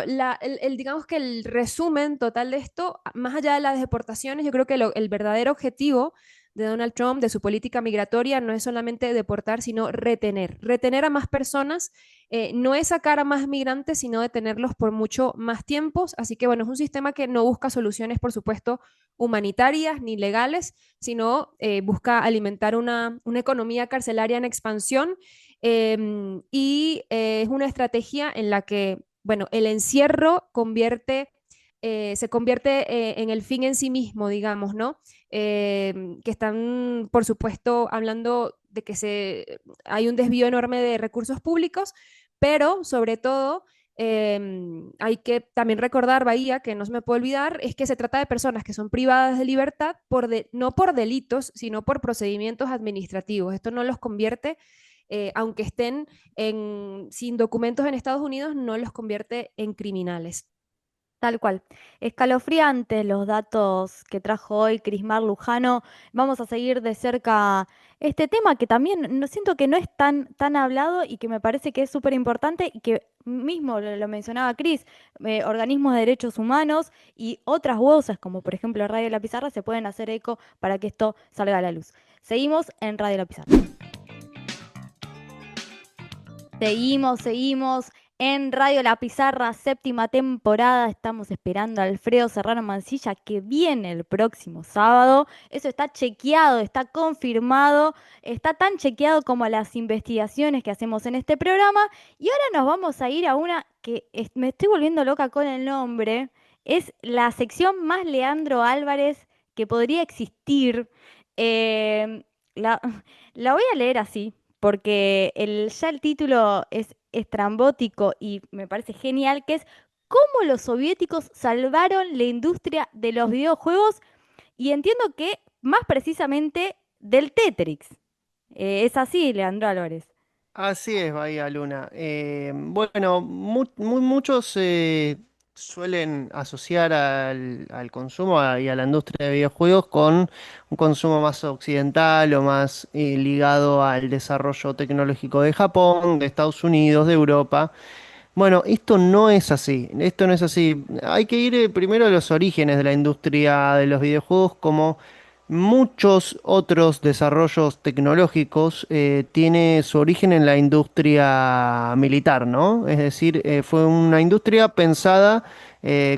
digamos que el resumen total de esto, más allá de las deportaciones, yo creo que el verdadero objetivo de Donald Trump, de su política migratoria, no es solamente deportar, sino retener a más personas, no es sacar a más migrantes, sino detenerlos por mucho más tiempos. Así que bueno, es un sistema que no busca soluciones, por supuesto, humanitarias ni legales, sino busca alimentar una economía carcelaria en expansión es una estrategia en la que, bueno, el encierro se convierte en el fin en sí mismo, digamos, ¿no? Que están, por supuesto, hablando de que hay un desvío enorme de recursos públicos, pero sobre todo hay que también recordar, Bahía, que no se me puede olvidar, es que se trata de personas que son privadas de libertad no por delitos, sino por procedimientos administrativos. Esto no los convierte aunque estén sin documentos en Estados Unidos, no los convierte en criminales. Tal cual. Escalofriantes los datos que trajo hoy Crismar Lujano. Vamos a seguir de cerca este tema que también no, siento que no es tan hablado y que me parece que es súper importante y que mismo lo mencionaba Cris, organismos de derechos humanos y otras voces como por ejemplo Radio La Pizarra se pueden hacer eco para que esto salga a la luz. Seguimos en Radio La Pizarra. Seguimos en Radio La Pizarra, séptima temporada. Estamos esperando a Alfredo Serrano Mancilla que viene el próximo sábado. Eso está chequeado, está confirmado, está tan chequeado como las investigaciones que hacemos en este programa. Y ahora nos vamos a ir a una que me estoy volviendo loca con el nombre. Es la sección más Leandro Álvarez que podría existir. Eh, la, la voy a leer así porque ya el título es estrambótico y me parece genial, que es cómo los soviéticos salvaron la industria de los videojuegos y entiendo que más precisamente del Tetris. Es así, Leandro Álvarez. Así es, Bahía Luna. Bueno, muchos suelen asociar al consumo y a la industria de videojuegos con un consumo más occidental o más ligado al desarrollo tecnológico de Japón, de Estados Unidos, de Europa. Bueno, esto no es así, esto no es así. Hay que ir primero a los orígenes de la industria de los videojuegos, como muchos otros desarrollos tecnológicos, tiene su origen en la industria militar, ¿no? Es decir, fue una industria pensada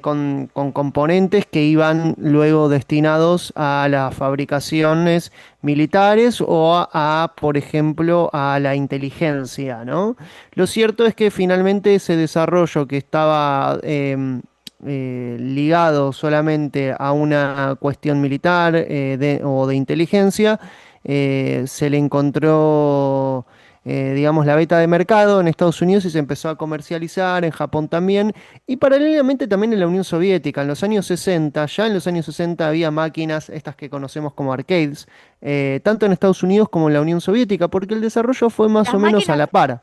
con componentes que iban luego destinados a las fabricaciones militares o por ejemplo, a la inteligencia, ¿no? Lo cierto es que finalmente ese desarrollo que estaba ligado solamente a una cuestión militar o de inteligencia, se le encontró, digamos, la beta de mercado en Estados Unidos y se empezó a comercializar, en Japón también, y paralelamente también en la Unión Soviética. En los años 60, ya en los años 60 había máquinas, estas que conocemos como arcades, tanto en Estados Unidos como en la Unión Soviética, porque el desarrollo fue más Las o menos a máquinas, la par.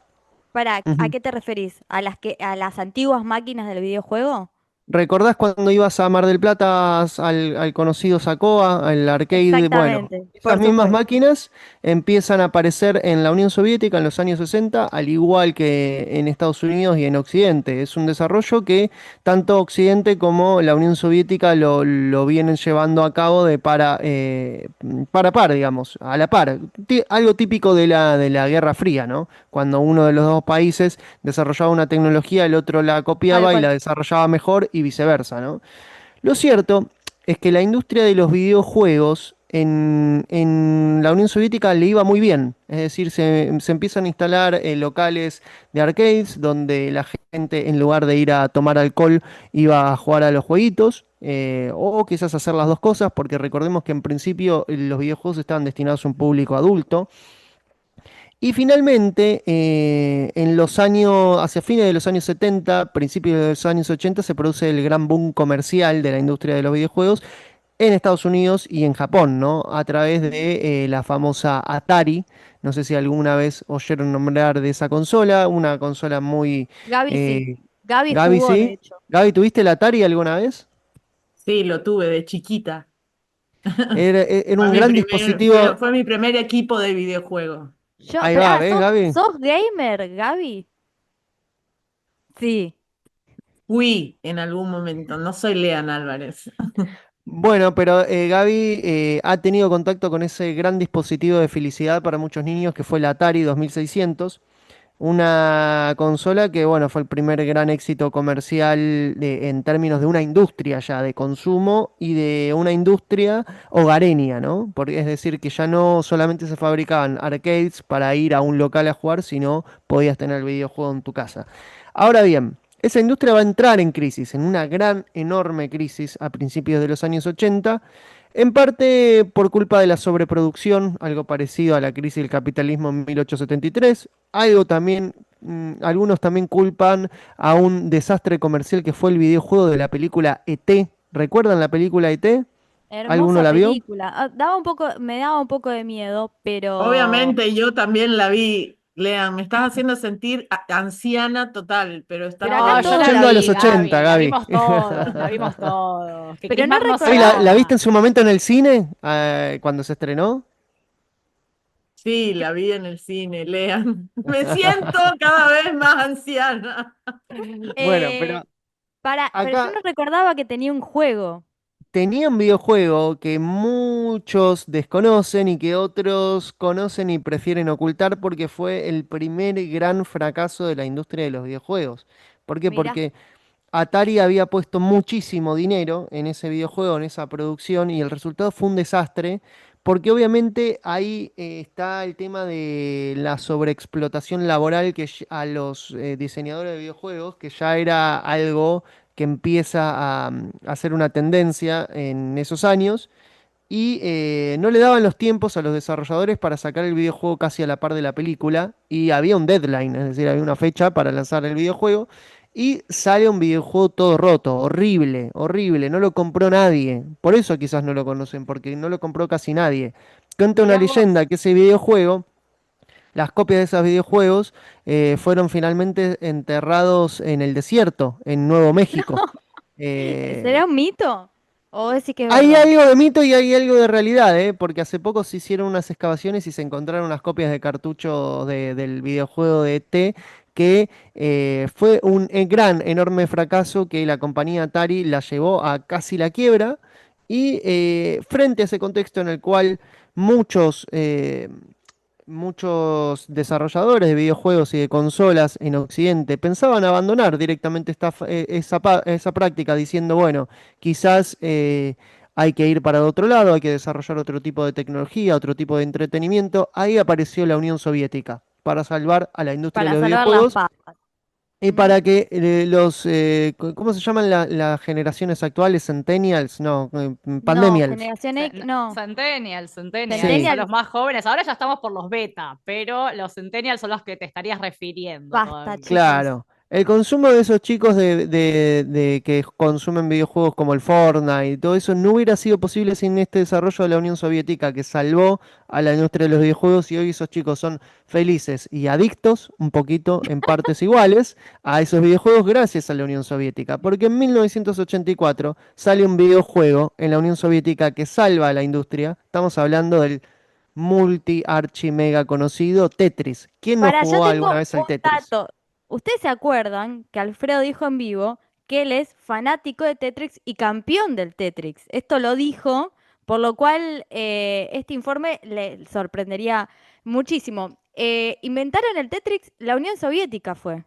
¿a Ujú. qué te referís? ¿A las antiguas máquinas del videojuego? ¿Recordás cuando ibas a Mar del Plata al conocido Sacoa, al arcade? Bueno, Exactamente, esas por mismas supuesto. máquinas empiezan a aparecer en la Unión Soviética en los años 60, al igual que en Estados Unidos y en Occidente. Es un desarrollo que tanto Occidente como la Unión Soviética lo vienen llevando a cabo para par, digamos, a la par. Algo típico de la Guerra Fría, ¿no? Cuando uno de los dos países desarrollaba una tecnología, el otro la Tal copiaba y cual. la desarrollaba mejor y viceversa, ¿no? Lo cierto es que la industria de los videojuegos en la Unión Soviética le iba muy bien. Es decir, se empiezan a instalar locales de arcades donde la gente, en lugar de ir a tomar alcohol, iba a jugar a los jueguitos. O quizás hacer las dos cosas, porque recordemos que en principio los videojuegos estaban destinados a un público adulto. Y finalmente, hacia fines de los años 70, principios de los años 80, se produce el gran boom comercial de la industria de los videojuegos en Estados Unidos y en Japón, ¿no? A través de la famosa Atari. No sé si alguna vez oyeron nombrar de esa consola, una consola muy... Gaby sí. eh, Gaby Gaby, jugó, de ¿sí? hecho. Gaby, ¿tuviste la Atari alguna vez? Sí, lo tuve de chiquita. Era Fue un mi gran primer, fue, dispositivo. fue mi primer equipo de videojuego. Ahí va, ¿ves, ¿Sos, Gaby? sos gamer, Gaby? Sí. Fui en algún momento, no soy Lean Álvarez. Bueno, pero Gaby ha tenido contacto con ese gran dispositivo de felicidad para muchos niños que fue la Atari 2600, una consola que, bueno, fue el primer gran éxito comercial en términos de una industria ya de consumo y de una industria hogareña, ¿no? Porque es decir, que ya no solamente se fabricaban arcades para ir a un local a jugar, sino podías tener el videojuego en tu casa. Ahora bien, esa industria va a entrar en crisis, en una gran, enorme crisis a principios de los años 80, en parte por culpa de la sobreproducción, algo parecido a la crisis del capitalismo en 1873, algo también, algunos también culpan a un desastre comercial que fue el videojuego de la película E.T. ¿Recuerdan la película E.T.? ¿Alguno Hermosa la vio? película. Me daba un poco de miedo, pero Obviamente yo también la vi Lean, me estás haciendo sentir anciana total, pero está Pero todo acá No, yo bien. ya todos la Yendo a los vi, 80, Gaby, la Gaby. vimos todos, la vimos todos. Que Pero no Crismar no se Gaby, ¿la viste haga. en su momento en el cine? Cuando se estrenó. Sí, la vi en el cine, Lean. Me siento cada vez más anciana. Bueno, Eh, pero pero yo acá no recordaba que tenía un juego. tenía un videojuego que muchos desconocen y que otros conocen y prefieren ocultar porque fue el primer gran fracaso de la industria de los videojuegos. ¿Por qué? Mira, Porque Atari había puesto muchísimo dinero en ese videojuego, en esa producción, y el resultado fue un desastre, porque obviamente ahí está el tema de la sobreexplotación laboral a los diseñadores de videojuegos, que ya era algo que empieza a ser una tendencia en esos años y no le daban los tiempos a los desarrolladores para sacar el videojuego casi a la par de la película y había un deadline, es decir, había una fecha para lanzar el videojuego y sale un videojuego todo roto, horrible, horrible, no lo compró nadie, por eso quizás no lo conocen, porque no lo compró casi nadie. Cuenta una mirá vos. leyenda que ese videojuego, las copias de esos videojuegos fueron finalmente enterrados en el desierto, en Nuevo México. ¿Será un mito? ¿O decís que es Hay verdad? algo de mito y hay algo de realidad, ¿eh? Porque hace poco se hicieron unas excavaciones y se encontraron unas copias de cartucho del videojuego de ET, que fue un gran, enorme fracaso que la compañía Atari la llevó a casi la quiebra. Y frente a ese contexto en el cual muchos, muchos desarrolladores de videojuegos y de consolas en Occidente pensaban abandonar directamente esa práctica diciendo, bueno, quizás hay que ir para otro lado, hay que desarrollar otro tipo de tecnología, otro tipo de entretenimiento. Ahí apareció la Unión Soviética para salvar a la industria de Para los salvar las videojuegos papas. y Mm. para que ¿cómo se llaman las generaciones actuales? Centennials, no, No, Pandemials. generación X, no. Sí. Centennials, son Centennial, los más jóvenes. Ahora ya estamos por los beta, pero los Centennials son los que te estarías refiriendo basta, todavía. chicos. Claro. El consumo de esos chicos de que consumen videojuegos como el Fortnite y todo eso no hubiera sido posible sin este desarrollo de la Unión Soviética que salvó a la industria de los videojuegos y hoy esos chicos son felices y adictos, un poquito en partes iguales, a esos videojuegos gracias a la Unión Soviética. Porque en 1984 sale un videojuego en la Unión Soviética que salva a la industria. Estamos hablando del multi archi mega conocido Tetris. ¿Quién no Para, yo jugó alguna tengo vez al un Tetris? dato. ¿Ustedes se acuerdan que Alfredo dijo en vivo que él es fanático de Tetrix y campeón del Tetrix? Esto lo dijo, por lo cual este informe le sorprendería muchísimo. Inventaron el Tetrix, la Unión Soviética fue.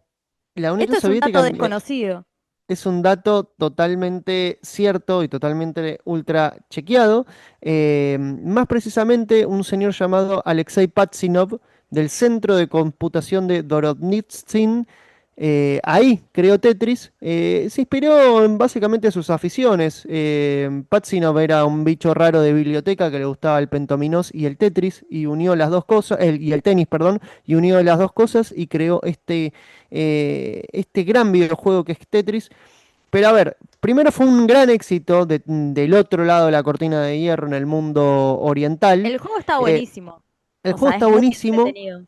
La Unión Esto es un dato Soviética desconocido. es un dato totalmente cierto y totalmente ultra chequeado. Más precisamente, un señor llamado Alexei Patsinov del Centro de Computación de Dorodnitsin, ahí creó Tetris. Se inspiró básicamente a sus aficiones. Patsinov era un bicho raro de biblioteca que le gustaba el pentominos y el Tetris y unió las dos cosas, y el tenis, perdón, y unió las dos cosas y creó este gran videojuego que es Tetris. Pero a ver, primero fue un gran éxito del otro lado de la cortina de hierro en el mundo oriental. El juego está Eh, buenísimo. el O juego sea, es está muy buenísimo entretenido.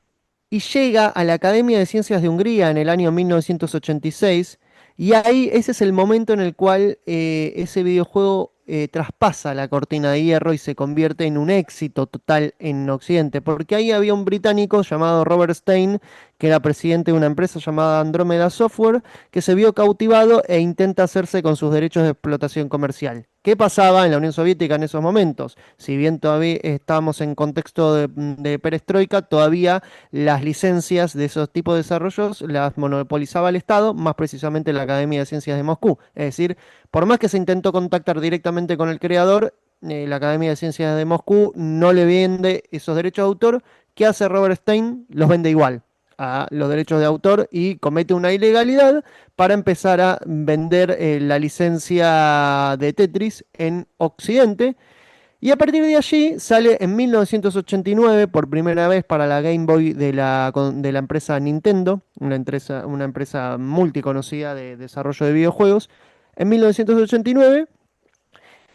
y llega a la Academia de Ciencias de Hungría en el año 1986 y ahí ese es el momento en el cual ese videojuego traspasa la cortina de hierro y se convierte en un éxito total en Occidente, porque ahí había un británico llamado Robert Stein, que era presidente de una empresa llamada Andromeda Software, que se vio cautivado e intenta hacerse con sus derechos de explotación comercial. ¿Qué pasaba en la Unión Soviética en esos momentos? Si bien todavía estábamos en contexto de perestroika, todavía las licencias de esos tipos de desarrollos las monopolizaba el Estado, más precisamente la Academia de Ciencias de Moscú. Es decir, por más que se intentó contactar directamente con el creador, la Academia de Ciencias de Moscú no le vende esos derechos de autor. ¿Qué hace Robert Stein? Los vende igual a los derechos de autor y comete una ilegalidad para empezar a vender la licencia de Tetris en Occidente y a partir de allí sale en 1989 por primera vez para la Game Boy de la empresa Nintendo, una empresa multiconocida de desarrollo de videojuegos. En 1989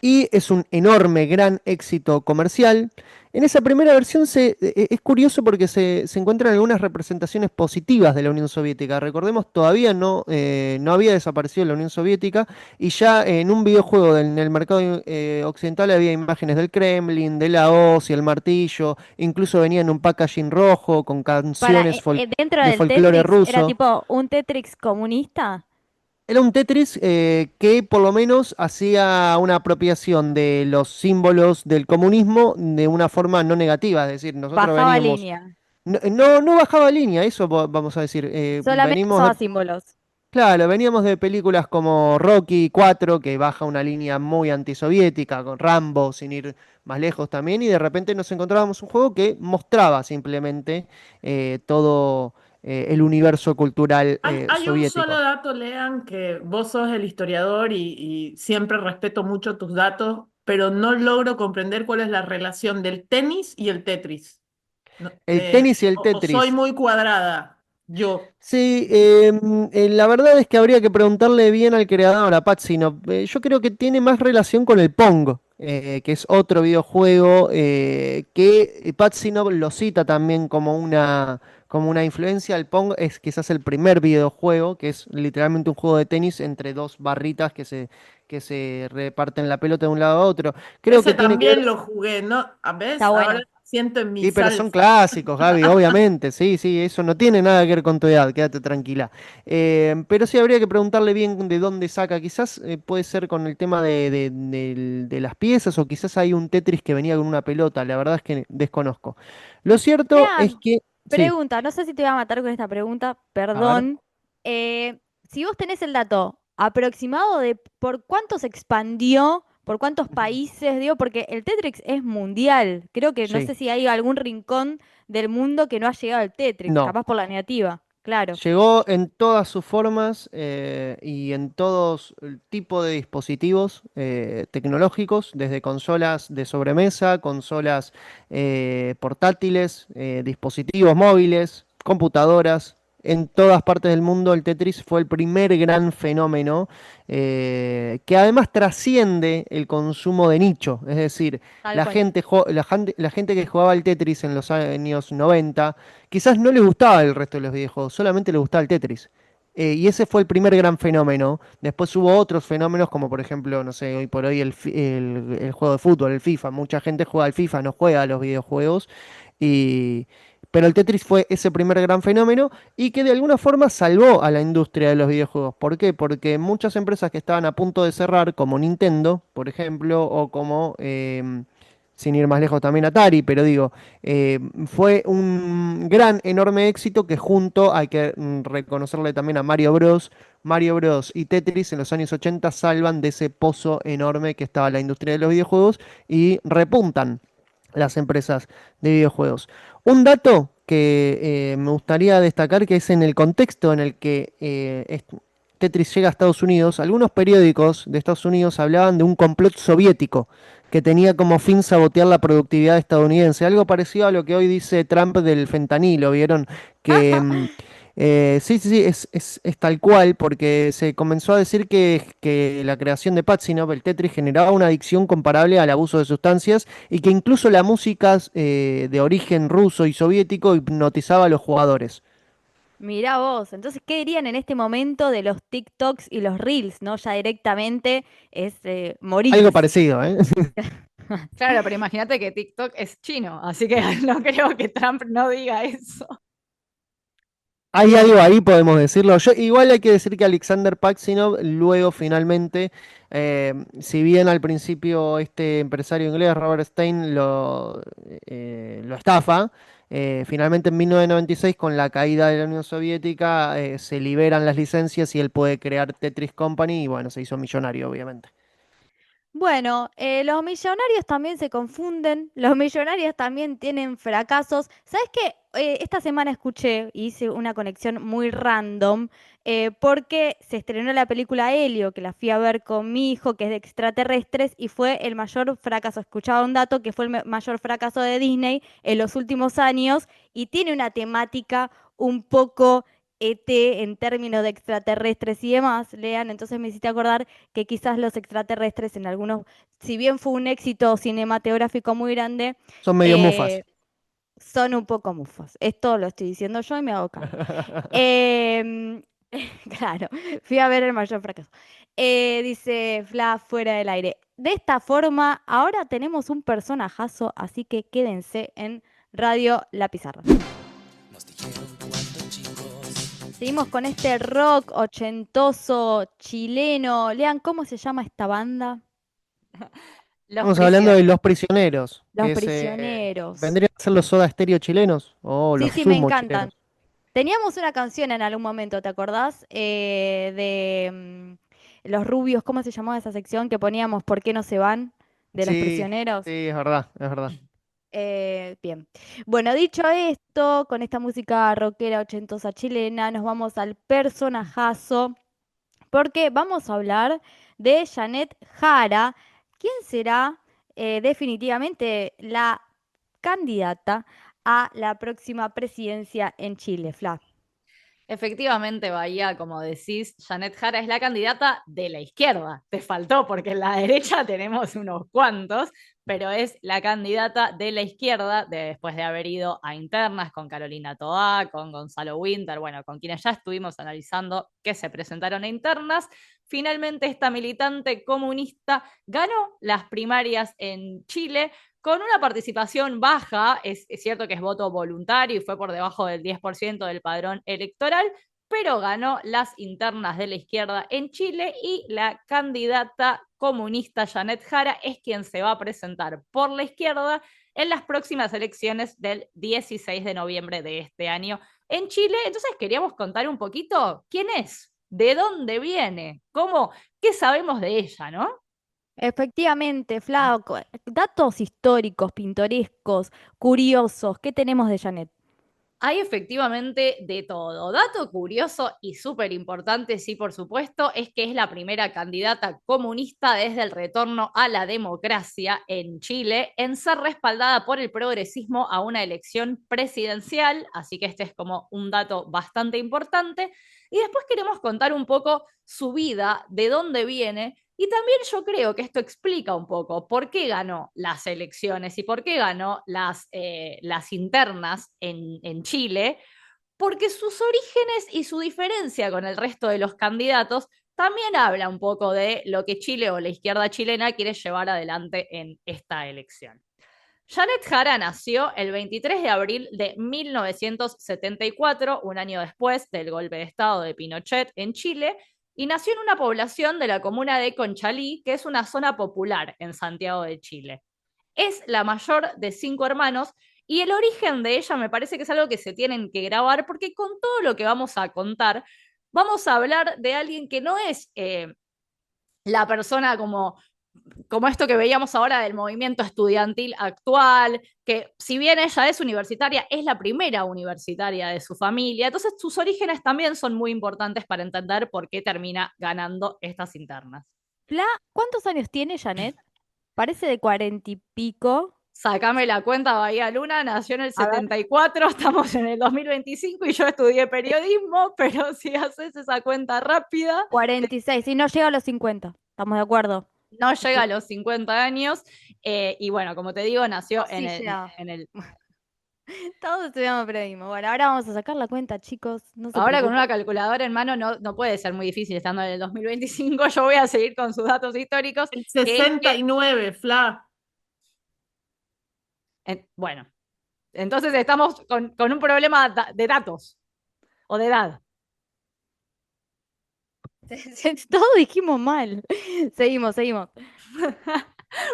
y es un enorme, gran éxito comercial. En esa primera versión es curioso porque se encuentran algunas representaciones positivas de la Unión Soviética. Recordemos, todavía no había desaparecido la Unión Soviética y ya en un videojuego en el mercado occidental había imágenes del Kremlin, de la hoz y el martillo, incluso venía en un packaging rojo con Para, canciones dentro de del folclore Tetris, ¿era ruso. tipo un Tetris comunista? Era un Tetris que por lo menos hacía una apropiación de los símbolos del comunismo de una forma no negativa. Es decir, nosotros Bajaba veníamos. línea, No bajaba línea, eso vamos a decir. solamente usaba símbolos. Claro, veníamos de películas como Rocky 4, que baja una línea muy antisoviética, con Rambo, sin ir más lejos también, y de repente nos encontrábamos un juego que mostraba simplemente todo el universo cultural Hay un solo soviético. dato, Lean, que vos sos el historiador y siempre respeto mucho tus datos, pero no logro comprender cuál es la relación del tenis y el Tetris. No, El tenis y el o soy Tetris. muy cuadrada, yo. Sí, la verdad es que habría que preguntarle bien al creador, a Patsino. Yo creo que tiene más relación con el Pong, que es otro videojuego que Patsino lo cita también como una influencia. El Pong es quizás el primer videojuego, que es literalmente un juego de tenis entre dos barritas que se reparten la pelota de un lado a otro. Creo Ese que tiene que ver. también lo jugué, ¿no? A ver, Está ahora bueno. siento en mi Y pero son salsa. clásicos, Gaby, obviamente, sí, sí, eso no tiene nada que ver con tu edad, quédate tranquila. Pero sí habría que preguntarle bien de dónde saca, quizás puede ser con el tema de las piezas o quizás hay un Tetris que venía con una pelota, la verdad es que desconozco. Lo cierto es Lean, que, sí, pregunta, no sé si te voy a matar con esta pregunta, a ver. perdón. Si vos tenés el dato aproximado de por cuánto se expandió, por cuántos países, digo, porque el Tetris es mundial. Creo que no Sí, sé si hay algún rincón del mundo que no ha llegado al Tetris, no. capaz por la negativa, claro. Llegó en todas sus formas y en todos el tipo de dispositivos tecnológicos, desde consolas de sobremesa, consolas portátiles, dispositivos móviles, computadoras. En todas partes del mundo el Tetris fue el primer gran fenómeno que además trasciende el consumo de nicho. Es decir, Tal cual. la gente que jugaba al Tetris en los años 90 quizás no le gustaba el resto de los videojuegos, solamente le gustaba el Tetris. Y ese fue el primer gran fenómeno. Después hubo otros fenómenos, como por ejemplo, no sé, hoy por hoy el juego de fútbol, el FIFA. Mucha gente juega al FIFA, no juega a los videojuegos. Y... Pero el Tetris fue ese primer gran fenómeno y que de alguna forma salvó a la industria de los videojuegos. ¿Por qué? Porque muchas empresas que estaban a punto de cerrar, como Nintendo, por ejemplo, o como, sin ir más lejos, también Atari, pero digo, fue un gran, enorme éxito que junto hay que reconocerle también a Mario Bros y Tetris en los años 80 salvan de ese pozo enorme que estaba la industria de los videojuegos y repuntan las empresas de videojuegos. Un dato que me gustaría destacar que es en el contexto en el que Tetris llega a Estados Unidos, algunos periódicos de Estados Unidos hablaban de un complot soviético que tenía como fin sabotear la productividad estadounidense, algo parecido a lo que hoy dice Trump del fentanilo, ¿vieron? Que sí, sí, sí, es tal cual, porque se comenzó a decir que la creación de Patsy, ¿no? El Tetris generaba una adicción comparable al abuso de sustancias y que incluso la música de origen ruso y soviético hipnotizaba a los jugadores. Mirá vos, entonces, ¿qué dirían en este momento de los TikToks y los Reels, ¿no? Ya directamente es Algo morirse. parecido, ¿eh? Claro, pero imagínate que TikTok es chino, así que no creo que Trump no diga eso. Hay algo ahí, podemos decirlo. Igual hay que decir que Alexander Pajitnov luego finalmente, si bien al principio este empresario inglés, Robert Stein, lo estafa, finalmente en 1996 con la caída de la Unión Soviética se liberan las licencias y él puede crear Tetris Company y bueno, se hizo millonario obviamente. Bueno, los millonarios también se confunden, los millonarios también tienen fracasos. ¿Sabes qué? Esta semana escuché, hice una conexión muy random, porque se estrenó la película Helio, que la fui a ver con mi hijo, que es de extraterrestres, y fue el mayor fracaso. Escuchaba un dato que fue el mayor fracaso de Disney en los últimos años, y tiene una temática un poco ET en términos de extraterrestres y demás, Lean, entonces me hiciste acordar que quizás los extraterrestres en algunos, si bien fue un éxito cinematográfico muy grande, Son medio mufas. son un poco mufos. Esto lo estoy diciendo yo y me hago cargo. Em, claro, fui a ver el mayor fracaso. Dice Fla fuera del aire. De esta forma, ahora tenemos un personajazo, así que quédense en Radio La Pizarra. Seguimos con este rock ochentoso chileno. Lean, ¿cómo se llama esta banda? Los Estamos hablando de prisioneros. Los Prisioneros, Los que Prisioneros. vendrían a ser los Soda Stereo chilenos o Sí, los sí, me Sumo encantan. chilenos. Teníamos una canción en algún momento, ¿te acordás? Los Rubios, ¿cómo se llamaba esa sección que poníamos ¿Por qué no se van? De Los Sí, Prisioneros. sí, es verdad, es verdad. Bien. Bueno, dicho esto, con esta música rockera ochentosa chilena, nos vamos al personajazo, porque vamos a hablar de Janet Jara, quien será definitivamente la candidata a la próxima presidencia en Chile, Fla. Efectivamente, Bahía, como decís, Janet Jara es la candidata de la izquierda. Te faltó porque en la derecha tenemos unos cuantos, pero es la candidata de la izquierda después de haber ido a internas con Carolina Toá, con Gonzalo Winter, bueno, con quienes ya estuvimos analizando que se presentaron a internas. Finalmente, esta militante comunista ganó las primarias en Chile con una participación baja. Es cierto que es voto voluntario y fue por debajo del 10% del padrón electoral, pero ganó las internas de la izquierda en Chile y la candidata comunista Janet Jara es quien se va a presentar por la izquierda en las próximas elecciones del 16 de noviembre de este año en Chile. Entonces queríamos contar un poquito quién es, de dónde viene, qué sabemos de ella, ¿no? Efectivamente, Flaco, datos históricos, pintorescos, curiosos, ¿qué tenemos de Janet? Hay efectivamente de todo. Dato curioso y súper importante, sí, por supuesto, es que es la primera candidata comunista desde el retorno a la democracia en Chile en ser respaldada por el progresismo a una elección presidencial, así que este es como un dato bastante importante. Y después queremos contar un poco su vida, de dónde viene. Y también yo creo que esto explica un poco por qué ganó las elecciones y por qué ganó las internas en Chile, porque sus orígenes y su diferencia con el resto de los candidatos también habla un poco de lo que Chile o la izquierda chilena quiere llevar adelante en esta elección. Janet Jara nació el 23 de abril de 1974, un año después del golpe de Estado de Pinochet en Chile, y nació en una población de la comuna de Conchalí, que es una zona popular en Santiago de Chile. Es la mayor de 5 hermanos y el origen de ella me parece que es algo que se tienen que grabar porque con todo lo que vamos a contar, vamos a hablar de alguien que no es la persona como esto que veíamos ahora del movimiento estudiantil actual, que si bien ella es universitaria, es la primera universitaria de su familia, entonces sus orígenes también son muy importantes para entender por qué termina ganando estas internas. Fla, ¿cuántos años tiene Janet? Parece de 40 y pico. Sacame la cuenta, Bahía Luna, nació en el A ver. 74, estamos en el 2025 y yo estudié periodismo, pero si haces esa cuenta rápida, 46, y no llega a los 50. ¿Estamos de acuerdo? no llega a los 50 años. Y bueno, como te digo, nació No, sí llega. en el Todos estudiamos periodismo. Bueno, ahora vamos a sacar la cuenta, chicos. No se Ahora con preocupen. una calculadora en mano no puede ser muy difícil estando en el 2025. Yo voy a seguir con sus datos históricos. El Que es que, 69, Fla. bueno, entonces estamos con un problema de datos o de edad. Todos dijimos mal. Seguimos, seguimos.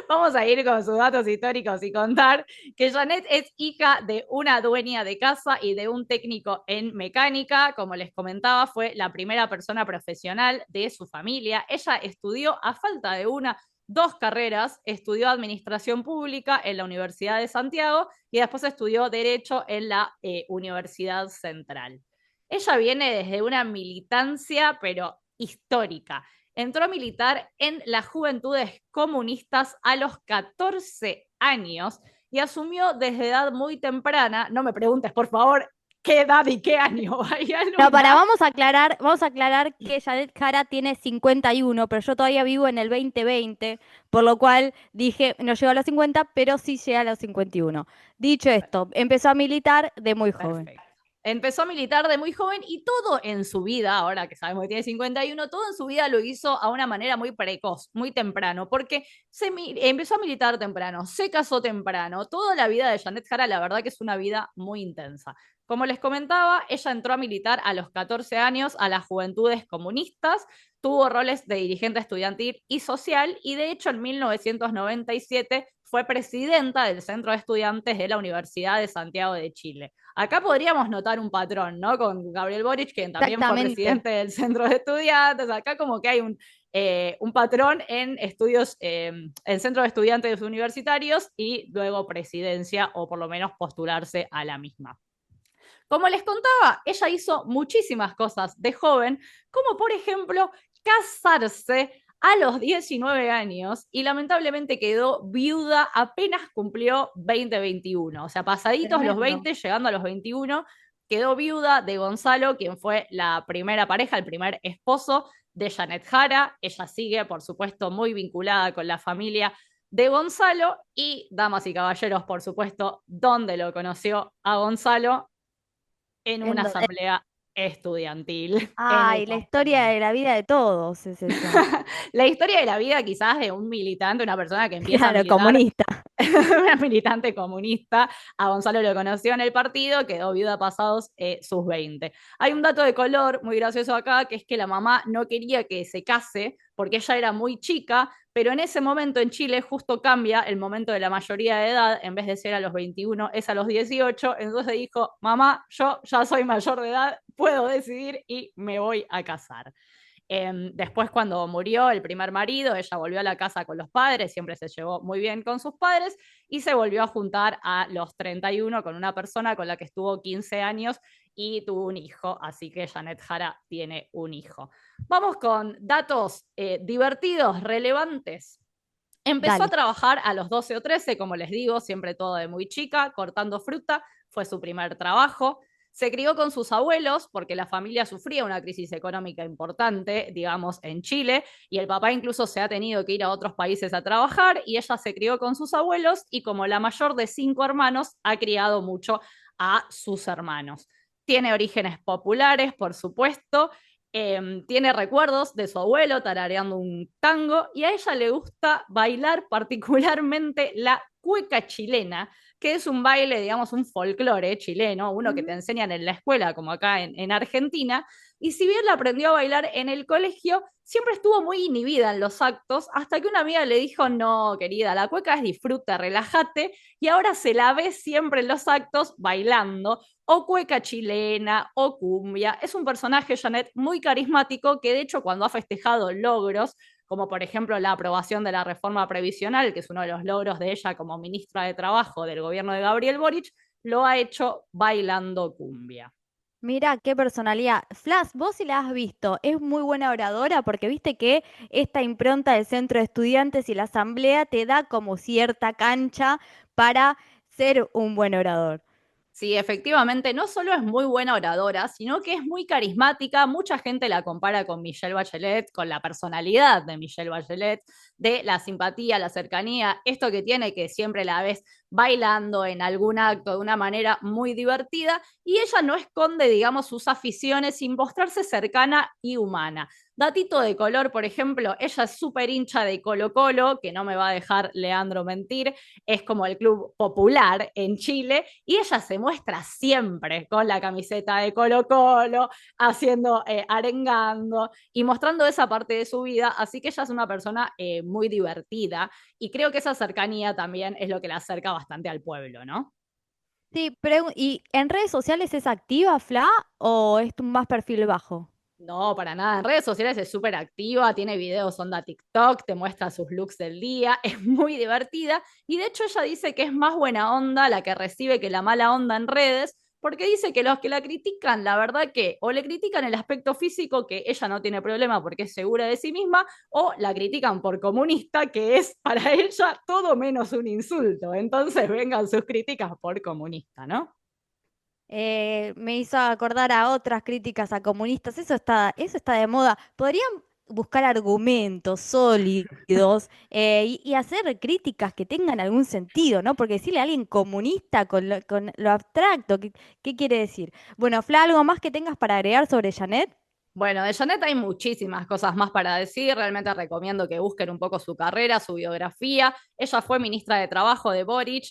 Vamos a ir con sus datos históricos y contar que Janet es hija de una dueña de casa y de un técnico en mecánica. Como les comentaba, fue la primera persona profesional de su familia. Ella estudió a falta de dos carreras, estudió administración pública en la Universidad de Santiago y después estudió derecho en la Universidad Central. Ella viene desde una militancia, pero histórica. Entró a militar en las Juventudes Comunistas a los 14 años y asumió desde edad muy temprana, no me preguntes por favor qué edad y qué año Bahía No, Luna. vamos a aclarar que Janet Jara tiene 51, pero yo todavía vivo en el 2020, por lo cual dije, no llego a los 50, pero sí llega a los 51. Dicho esto, empezó a militar de muy joven. Perfecto. Empezó a militar de muy joven y todo en su vida, ahora que sabemos que tiene 51, todo en su vida lo hizo a una manera muy precoz, muy temprano, porque empezó a militar temprano, se casó temprano. Toda la vida de Janet Jara, la verdad que es una vida muy intensa. Como les comentaba, ella entró a militar a los 14 años a las Juventudes Comunistas, tuvo roles de dirigente estudiantil y social, y de hecho en 1997 fue presidenta del Centro de Estudiantes de la Universidad de Santiago de Chile. Acá podríamos notar un patrón, ¿no? Con Gabriel Boric, quien también fue presidente del Centro de Estudiantes. Acá como que hay un patrón en estudios, en Centro de Estudiantes Universitarios y luego presidencia, o por lo menos postularse a la misma. Como les contaba, ella hizo muchísimas cosas de joven, como por ejemplo casarse a los 19 años y lamentablemente quedó viuda apenas cumplió 20-21. O sea, pasaditos los 20, llegando a los 21, quedó viuda de Gonzalo, quien fue la primera pareja, el primer esposo de Janet Jara. Ella sigue, por supuesto, muy vinculada con la familia de Gonzalo. Y, damas y caballeros, por supuesto, ¿dónde lo conoció a Gonzalo? En una asamblea estudiantil. Ay, la historia de la vida de todos es esa. La historia de la vida quizás de un militante, una persona que empieza a militar. Comunista. Una militante comunista. A Gonzalo lo conoció en el partido, quedó viuda pasados sus 20. Hay un dato de color muy gracioso acá, que es que la mamá no quería que se case porque ella era muy chica, pero en ese momento en Chile justo cambia el momento de la mayoría de edad, en vez de ser a los 21 es a los 18, entonces dijo, mamá, yo ya soy mayor de edad, puedo decidir y me voy a casar. Después, cuando murió el primer marido, ella volvió a la casa con los padres, siempre se llevó muy bien con sus padres, y se volvió a juntar a los 31 con una persona con la que estuvo 15 años y tuvo un hijo, así que Janet Jara tiene un hijo. Vamos con datos divertidos, relevantes. Empezó a trabajar a los 12 o 13, como les digo, siempre todo de muy chica, cortando fruta, fue su primer trabajo. Se crió con sus abuelos porque la familia sufría una crisis económica importante, digamos, en Chile, y el papá incluso se ha tenido que ir a otros países a trabajar, y ella se crió con sus abuelos y como la mayor de 5 hermanos, ha criado mucho a sus hermanos. Tiene orígenes populares, por supuesto, tiene recuerdos de su abuelo tarareando un tango, y a ella le gusta bailar particularmente la cueca chilena, que es un baile, digamos, un folclore chileno, uno que te enseñan en la escuela, como acá en Argentina, y si bien la aprendió a bailar en el colegio, siempre estuvo muy inhibida en los actos, hasta que una amiga le dijo, no, querida, la cueca es disfruta, relájate, y ahora se la ve siempre en los actos bailando, o cueca chilena, o cumbia. Es un personaje, Janet, muy carismático, que de hecho cuando ha festejado logros, como por ejemplo la aprobación de la reforma previsional, que es uno de los logros de ella como ministra de Trabajo del gobierno de Gabriel Boric, lo ha hecho bailando cumbia. Mira, qué personalidad. Flas, vos si la has visto, es muy buena oradora porque viste que esta impronta del centro de estudiantes y la asamblea te da como cierta cancha para ser un buen orador. Sí, efectivamente, no solo es muy buena oradora, sino que es muy carismática. Mucha gente la compara con Michelle Bachelet, con la personalidad de Michelle Bachelet, de la simpatía, la cercanía, esto que tiene que siempre la ves bailando en algún acto de una manera muy divertida, y ella no esconde, digamos, sus aficiones sin mostrarse cercana y humana. Datito de color, por ejemplo, ella es súper hincha de Colo-Colo, que no me va a dejar Leandro mentir, es como el club popular en Chile, y ella se muestra siempre con la camiseta de Colo-Colo, haciendo, arengando y mostrando esa parte de su vida, así que ella es una persona muy divertida, y creo que esa cercanía también es lo que la acerca bastante al pueblo, ¿no? Sí, ¿y en redes sociales es activa, Fla, o es más perfil bajo? No, para nada. En redes sociales es súper activa, tiene videos onda TikTok, te muestra sus looks del día, es muy divertida, y de hecho ella dice que es más buena onda la que recibe que la mala onda en redes, porque dice que los que la critican, la verdad que o le critican el aspecto físico, que ella no tiene problema porque es segura de sí misma, o la critican por comunista, que es para ella todo menos un insulto. Entonces vengan sus críticas por comunista, ¿no? Me hizo acordar a otras críticas a comunistas. Eso está de moda. Podrían buscar argumentos sólidos y hacer críticas que tengan algún sentido, ¿no? Porque decirle a alguien comunista con lo abstracto, ¿qué quiere decir? Bueno, Fla, ¿algo más que tengas para agregar sobre Janet? Bueno, de Janet hay muchísimas cosas más para decir. Realmente recomiendo que busquen un poco su carrera, su biografía. Ella fue ministra de Trabajo de Boric,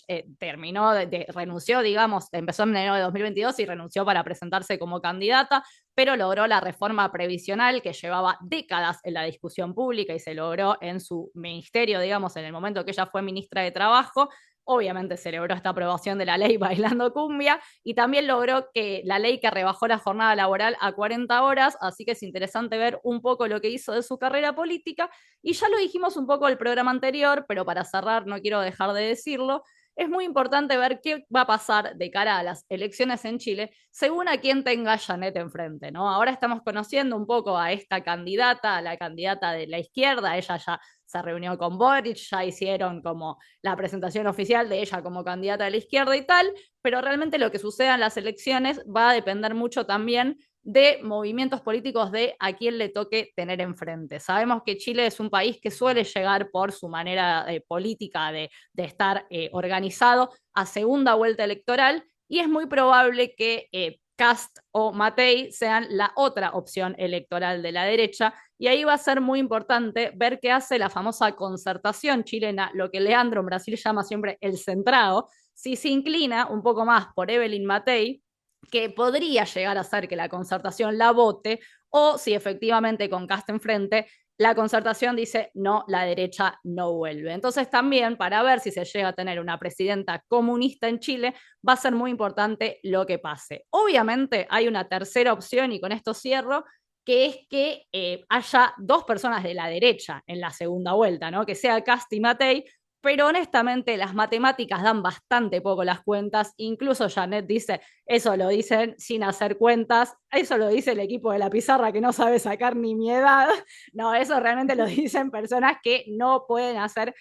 renunció, digamos, empezó en enero de 2022 y renunció para presentarse como candidata, pero logró la reforma previsional que llevaba décadas en la discusión pública y se logró en su ministerio, digamos, en el momento que ella fue ministra de Trabajo. Obviamente celebró esta aprobación de la ley bailando cumbia y también logró que la ley que rebajó la jornada laboral a 40 horas, así que es interesante ver un poco lo que hizo de su carrera política. Y ya lo dijimos un poco en el programa anterior, pero para cerrar no quiero dejar de decirlo, es muy importante ver qué va a pasar de cara a las elecciones en Chile según a quién tenga Janet enfrente, ¿no? Ahora estamos conociendo un poco a esta candidata, a la candidata de la izquierda, ella ya se reunió con Boric, ya hicieron como la presentación oficial de ella como candidata de la izquierda y tal, pero realmente lo que suceda en las elecciones va a depender mucho también de movimientos políticos de a quién le toque tener enfrente. Sabemos que Chile es un país que suele llegar por su manera política de estar organizado a segunda vuelta electoral y es muy probable que Cast o Matei sean la otra opción electoral de la derecha y ahí va a ser muy importante ver qué hace la famosa concertación chilena, lo que Leandro en Brasil llama siempre el centrado, si se inclina un poco más por Evelyn Matei, que podría llegar a ser que la concertación la vote, o si efectivamente con Cast enfrente, la concertación dice no, la derecha no vuelve. Entonces también para ver si se llega a tener una presidenta comunista en Chile, va a ser muy importante lo que pase. Obviamente hay una tercera opción y con esto cierro, que es que haya dos personas de la derecha en la segunda vuelta, ¿no? Que sea Cast y Matei, pero honestamente las matemáticas dan bastante poco las cuentas, incluso Janet dice, eso lo dicen sin hacer cuentas, eso lo dice el equipo de la pizarra que no sabe sacar ni mi edad, no, eso realmente lo dicen personas que no pueden hacer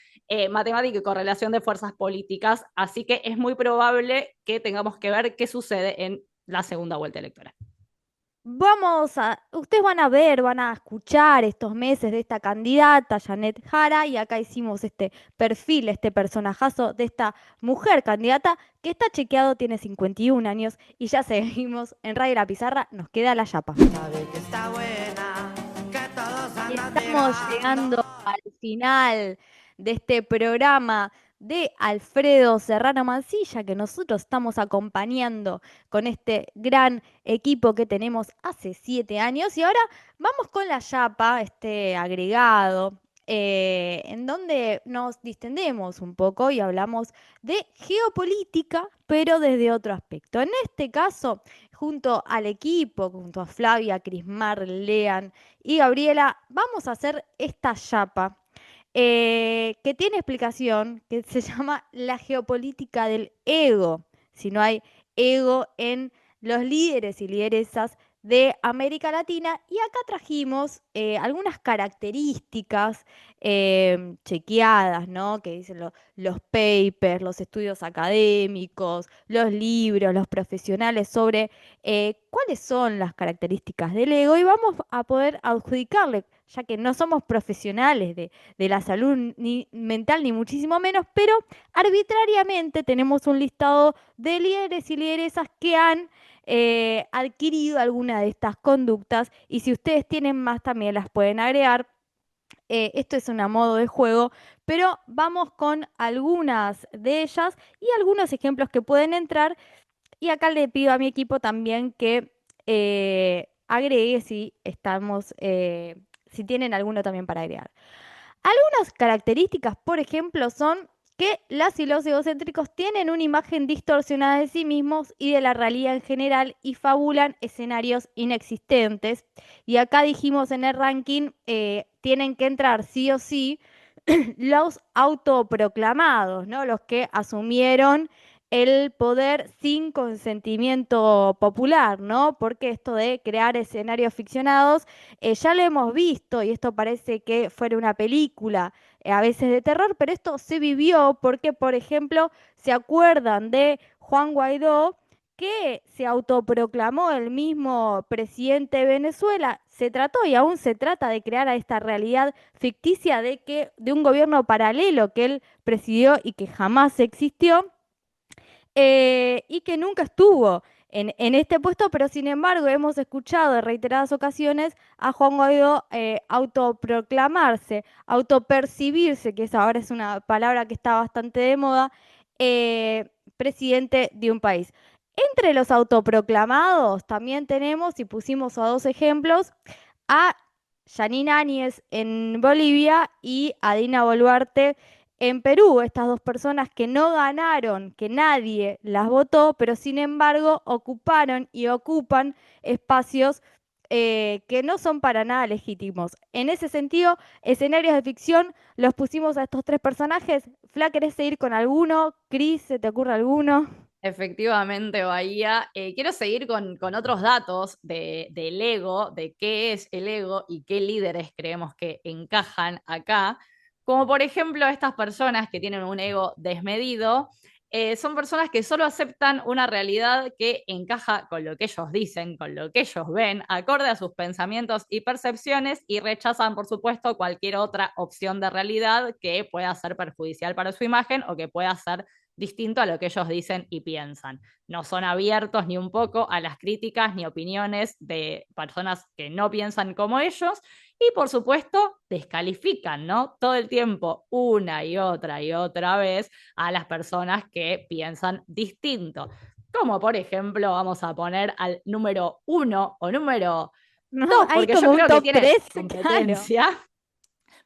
matemática y correlación de fuerzas políticas, así que es muy probable que tengamos que ver qué sucede en la segunda vuelta electoral. Ustedes van a ver, van a escuchar estos meses de esta candidata, Janet Jara, y acá hicimos este perfil, este personajazo de esta mujer candidata que está chequeado, tiene 51 años y ya seguimos en Radio La Pizarra, nos queda la chapa. Sabe que está buena, que todos Y andan estamos llegando pegando. al final de este programa de Alfredo Serrano Mancilla, que nosotros estamos acompañando con este gran equipo que tenemos hace 7 años. Y ahora vamos con la chapa, este agregado, en donde nos distendemos un poco y hablamos de geopolítica, pero desde otro aspecto. En este caso, junto al equipo, junto a Flavia, Crismar, Lean y Gabriela, vamos a hacer esta chapa que tiene explicación, que se llama la geopolítica del ego. Si no hay ego en los líderes y lideresas de América Latina. Y acá trajimos algunas características chequeadas, ¿no? Que dicen los papers, los estudios académicos, los libros, los profesionales sobre cuáles son las características del ego y vamos a poder adjudicarle, ya que no somos profesionales de la salud ni mental, ni muchísimo menos, pero arbitrariamente tenemos un listado de líderes y lideresas que han adquirido alguna de estas conductas y si ustedes tienen más también las pueden agregar. Esto es una modo de juego, pero vamos con algunas de ellas y algunos ejemplos que pueden entrar. Y acá le pido a mi equipo también que agregue si tienen alguno también para agregar. Algunas características, por ejemplo, son que las y los egocéntricos tienen una imagen distorsionada de sí mismos y de la realidad en general y fabulan escenarios inexistentes. Y acá dijimos en el ranking, tienen que entrar sí o sí los autoproclamados, ¿no? Los que asumieron el poder sin consentimiento popular, ¿no? Porque esto de crear escenarios ficcionados, ya lo hemos visto y esto parece que fuera una película, a veces de terror, pero esto se vivió porque, por ejemplo, se acuerdan de Juan Guaidó, que se autoproclamó el mismo presidente de Venezuela. Se trató y aún se trata de crear a esta realidad ficticia de un gobierno paralelo que él presidió y que jamás existió, y que nunca estuvo en este puesto, pero sin embargo hemos escuchado en reiteradas ocasiones a Juan Guaidó autoproclamarse, autopercibirse, que ahora es una palabra que está bastante de moda, presidente de un país. Entre los autoproclamados también tenemos, y pusimos a dos ejemplos, a Yanine Áñez en Bolivia y a Dina Boluarte en Perú. Estas dos personas que no ganaron, que nadie las votó, pero sin embargo ocuparon y ocupan espacios que no son para nada legítimos. En ese sentido, escenarios de ficción los pusimos a estos tres personajes. Fla, ¿querés seguir con alguno? Cris, ¿se te ocurre alguno? Efectivamente, Bahía. Quiero seguir con otros datos del ego, de qué es el ego y qué líderes creemos que encajan acá. Como por ejemplo, estas personas que tienen un ego desmedido, son personas que solo aceptan una realidad que encaja con lo que ellos dicen, con lo que ellos ven, acorde a sus pensamientos y percepciones, y rechazan, por supuesto, cualquier otra opción de realidad que pueda ser perjudicial para su imagen o que pueda ser distinto a lo que ellos dicen y piensan. No son abiertos ni un poco a las críticas ni opiniones de personas que no piensan como ellos, y por supuesto descalifican, ¿no? Todo el tiempo, una y otra vez, a las personas que piensan distinto. Como por ejemplo, vamos a poner al número 1 o número No, 2, hay porque yo como un creo que top tiene 3, claro. competencia.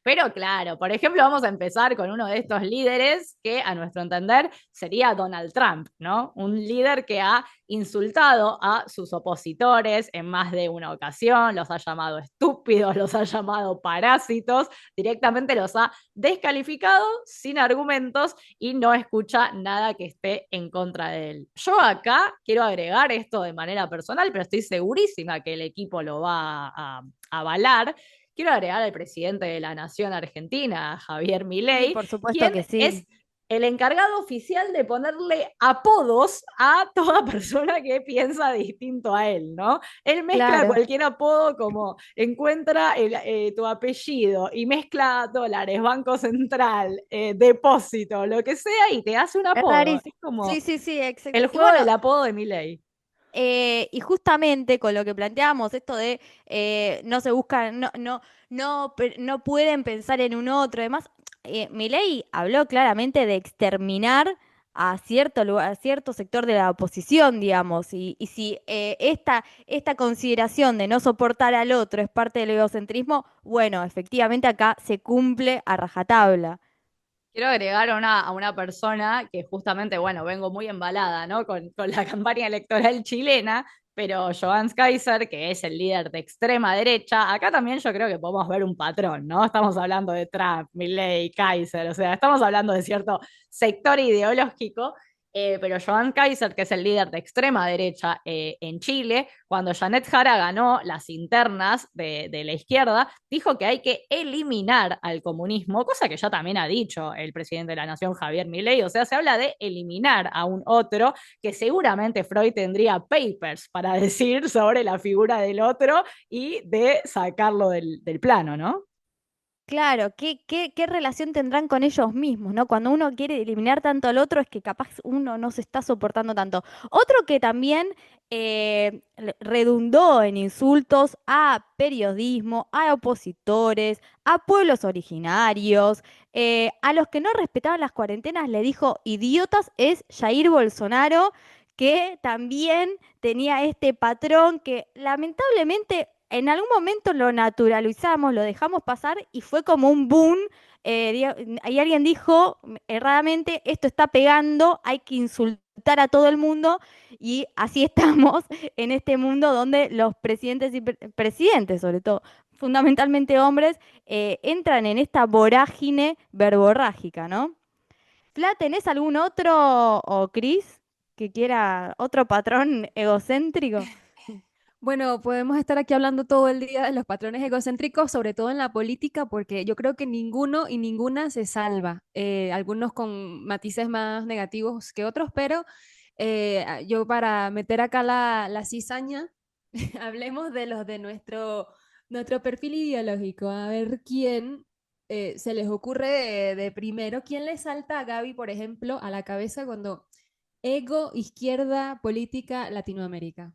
Pero claro, por ejemplo, vamos a empezar con uno de estos líderes que a nuestro entender sería Donald Trump, ¿no? Un líder que ha insultado a sus opositores en más de una ocasión, los ha llamado estúpidos, los ha llamado parásitos, directamente los ha descalificado sin argumentos y no escucha nada que esté en contra de él. Yo acá quiero agregar esto de manera personal, pero estoy segurísima que el equipo lo va a avalar. Quiero agregar al presidente de la Nación Argentina, Javier Sí, Milei, por supuesto quien que sí. es el encargado oficial de ponerle apodos a toda persona que piensa distinto a él, ¿no? Él mezcla Claro. cualquier apodo, como encuentra tu apellido y mezcla dólares, Banco Central, depósito, lo que sea, y te hace un Es apodo. rarísimo. Es como Sí, sí, sí, exacto. el Y juego bueno, del apodo de Milei. y justamente con lo que planteamos, esto de no se buscan, no pueden pensar en un otro, además, Milei habló claramente de exterminar a cierto lugar, a cierto sector de la oposición, digamos, y si esta consideración de no soportar al otro es parte del egocentrismo, bueno, efectivamente acá se cumple a rajatabla. Quiero agregar a una persona que justamente, bueno, vengo muy embalada, ¿no? Con la campaña electoral chilena, pero Joan Kaiser, que es el líder de extrema derecha, acá también yo creo que podemos ver un patrón, ¿no? Estamos hablando de Trump, Milley, Kaiser, o sea, estamos hablando de cierto sector ideológico, pero Joan Kaiser, que es el líder de extrema derecha en Chile, cuando Janet Jara ganó las internas de la izquierda, dijo que hay que eliminar al comunismo, cosa que ya también ha dicho el presidente de la Nación, Javier Milei. O sea, se habla de eliminar a un otro, que seguramente Freud tendría papers para decir sobre la figura del otro y de sacarlo del plano, ¿no? Claro, ¿qué relación tendrán con ellos mismos, ¿no? Cuando uno quiere eliminar tanto al otro es que capaz uno no se está soportando tanto. Otro que también redundó en insultos a periodismo, a opositores, a pueblos originarios, a los que no respetaban las cuarentenas, le dijo idiotas, es Jair Bolsonaro, que también tenía este patrón que lamentablemente en algún momento lo naturalizamos, lo dejamos pasar y fue como un boom. Ahí alguien dijo erradamente, esto está pegando, hay que insultar a todo el mundo y así estamos en este mundo donde los presidentes y presidentes, sobre todo, fundamentalmente hombres, entran en esta vorágine verborrágica, ¿no? Fla, ¿tenés algún otro, o Cris, que quiera otro patrón egocéntrico? Bueno, podemos estar aquí hablando todo el día de los patrones egocéntricos, sobre todo en la política, porque yo creo que ninguno y ninguna se salva. Algunos con matices más negativos que otros, pero Yo para meter acá la cizaña, hablemos de los de nuestro perfil ideológico, a ver quién se les ocurre de primero, quién le salta a Gaby, por ejemplo, a la cabeza cuando ego, izquierda, política, Latinoamérica.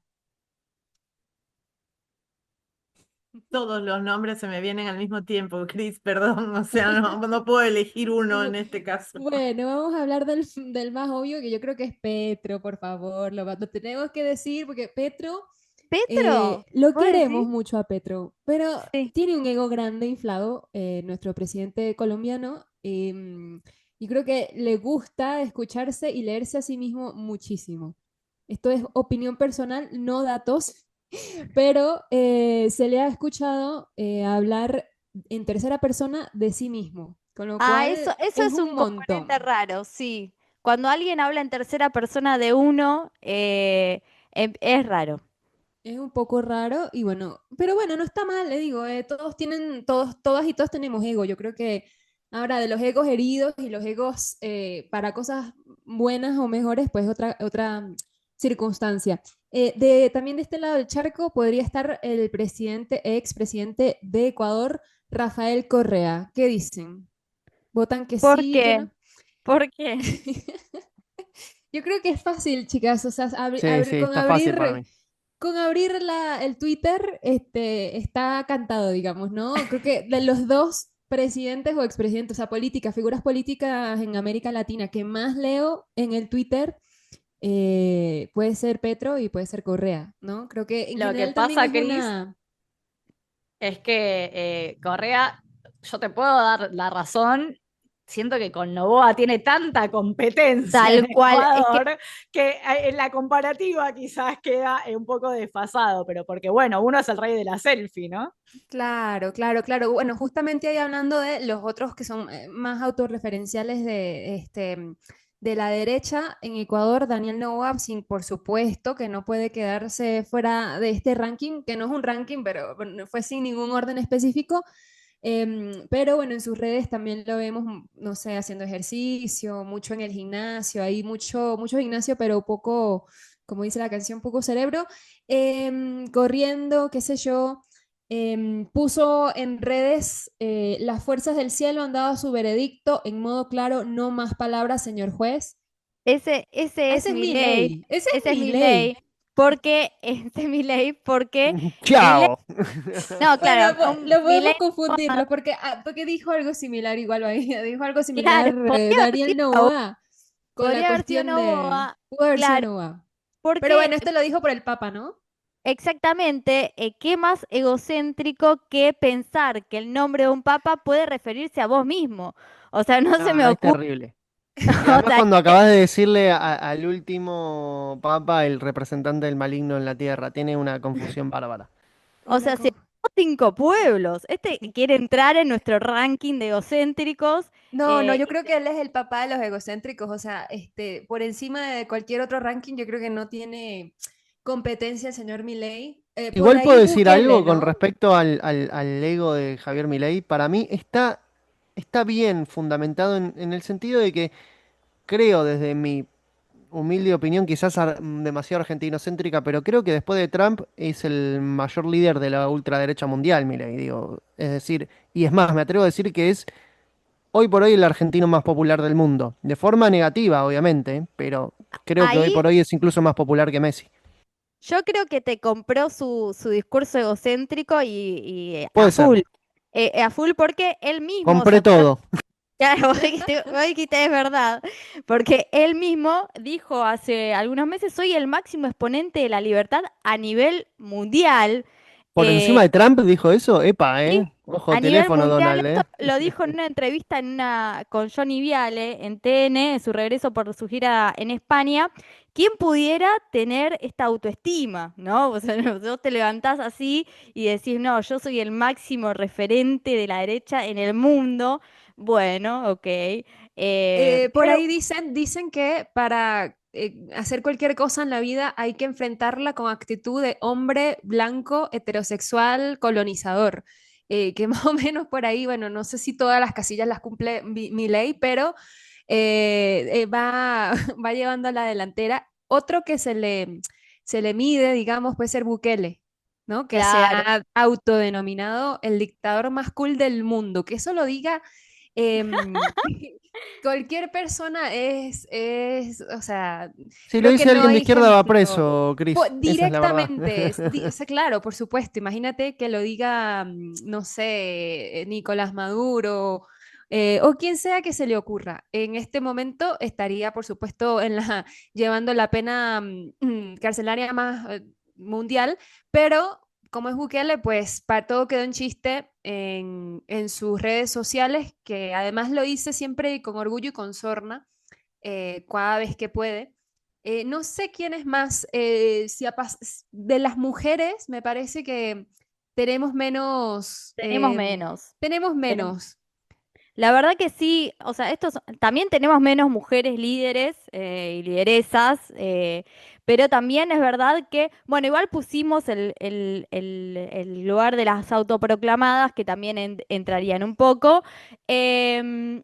Todos los nombres se me vienen al mismo tiempo, Cris, perdón, o sea, no puedo elegir uno en este caso. Bueno, vamos a hablar del más obvio, que yo creo que es Petro, por favor, lo tenemos que decir, porque Petro, Petro, lo ¿vos queremos decís? mucho a Petro, pero Sí. tiene un ego grande inflado, nuestro presidente colombiano, y creo que le gusta escucharse y leerse a sí mismo muchísimo. Esto es opinión personal, no datos, pero se le ha escuchado hablar en tercera persona de sí mismo, con lo Ah, cual eso es es un un componente montón. raro, sí. Cuando alguien habla en tercera persona de uno, es raro. Es un poco raro y bueno, pero bueno, no está mal, le digo, todas y todos tenemos ego. Yo creo que ahora de los egos heridos y los egos para cosas buenas o mejores, pues otra circunstancia. También de este lado del charco podría estar el expresidente de Ecuador, Rafael Correa. ¿Qué dicen? ¿Votan que ¿Por sí, que qué? no? ¿Por qué? Yo creo que es fácil, chicas, o sea, Sí, sí, está fácil para mí. con abrir el Twitter, está cantado, digamos, ¿no? Creo que de los dos presidentes o expresidentes, o sea, figuras políticas en América Latina que más leo en el Twitter, puede ser Petro y puede ser Correa, ¿no? Creo que en Lo que general también pasa, es Cris, una... es que Correa, yo te puedo dar la razón. Siento que con Novoa tiene tanta competencia en Tal cual, es que Ecuador que en la comparativa quizás queda un poco desfasado, pero porque bueno, uno es el rey de la selfie, ¿no? Claro, claro, claro. Bueno, justamente ahí hablando de los otros que son más autorreferenciales de la derecha en Ecuador, Daniel Noboa, sin, por supuesto que no puede quedarse fuera de este ranking, que no es un ranking, pero bueno, fue sin ningún orden específico. Pero bueno, en sus redes también lo vemos, no sé, haciendo ejercicio, mucho en el gimnasio, hay mucho gimnasio, pero poco, como dice la canción, poco cerebro. Corriendo, qué sé yo. Puso en redes, las fuerzas del cielo han dado su veredicto en modo claro, no más palabras, señor juez. ese es Ese es mi mi ley, ley, ese es ese es mi mi ley. ley, porque, ese es mi ley, porque mi ley, ¡Chao! no, Bueno, claro, lo mi ley, podemos confundirlo porque dijo algo similar igual ahí, dijo algo claro, similar podría haber Daniel sido Novoa, Noboa con la podría haber sido cuestión de... Novoa, Pudo haber sido claro, Noboa. Pero porque bueno, esto lo dijo por el Papa, ¿no? exactamente, ¿qué más egocéntrico que pensar que el nombre de un papa puede referirse a vos mismo? O sea, no se me No, es ocurre, terrible. Y o además sea, cuando acabas de decirle al último papa, el representante del maligno en la tierra, tiene una confusión bárbara. o Una sea, si cosa. cinco pueblos, este quiere entrar en nuestro ranking de egocéntricos, No, no, eh, yo creo que él es el papá de los egocéntricos, o sea, por encima de cualquier otro ranking, yo creo que no tiene competencia el señor Milei. Por Igual puedo ahí decir Bukele, algo con ¿no? respecto al ego de Javier Milei. Para mí está bien fundamentado en el sentido de que creo, desde mi humilde opinión, quizás demasiado argentinocéntrica, pero creo que después de Trump es el mayor líder de la ultraderecha mundial, Milei, digo. Es decir, y es más, me atrevo a decir que es hoy por hoy el argentino más popular del mundo. De forma negativa, obviamente, pero creo que hoy ahí por hoy es incluso más popular que Messi. yo creo que te compró su discurso egocéntrico y Puede ser. a full porque él mismo, ¿se Compré acuerdan? todo. Claro, vos dijiste es verdad, porque él mismo dijo hace algunos meses, soy el máximo exponente de la libertad a nivel mundial. Por encima eh, de Trump dijo eso. Epa, Sí, ¿eh? Ojo, a nivel teléfono, mundial, Donald, esto ¿eh? lo dijo en una entrevista con Johnny Viale en TN, en su regreso por su gira en España. ¿Quién pudiera tener esta autoestima, no? O sea, no, vos te levantás así y decís, no, yo soy el máximo referente de la derecha en el mundo. Bueno, ok. Por Pero ahí dicen que para hacer cualquier cosa en la vida hay que enfrentarla con actitud de hombre blanco, heterosexual, colonizador. Que más o menos por ahí, bueno, no sé si todas las casillas las cumple mi ley, pero va llevando a la delantera. Otro que se le mide, digamos, puede ser Bukele, ¿no? Que se Claro. ha autodenominado el dictador más cool del mundo. Que eso lo diga em, cualquier persona o sea, Si lo creo que dice no alguien de hay izquierda va ejemplo. preso, Cris. Esa es la verdad. Directamente, claro, por supuesto. Imagínate que lo diga, no sé, Nicolás Maduro o quien sea que se le ocurra. En este momento estaría, por supuesto, llevando la pena carcelaria más mundial, pero como es Bukele, pues para todo quedó en chiste en sus redes sociales, que además lo dice siempre con orgullo y con sorna, cada vez que puede. No sé quién es más, de las mujeres me parece que tenemos menos, Tenemos menos. tenemos Tenemos- menos. La verdad que sí, o sea, también tenemos menos mujeres líderes y lideresas, pero también es verdad que, bueno, igual pusimos el lugar de las autoproclamadas, que también entrarían un poco. Em,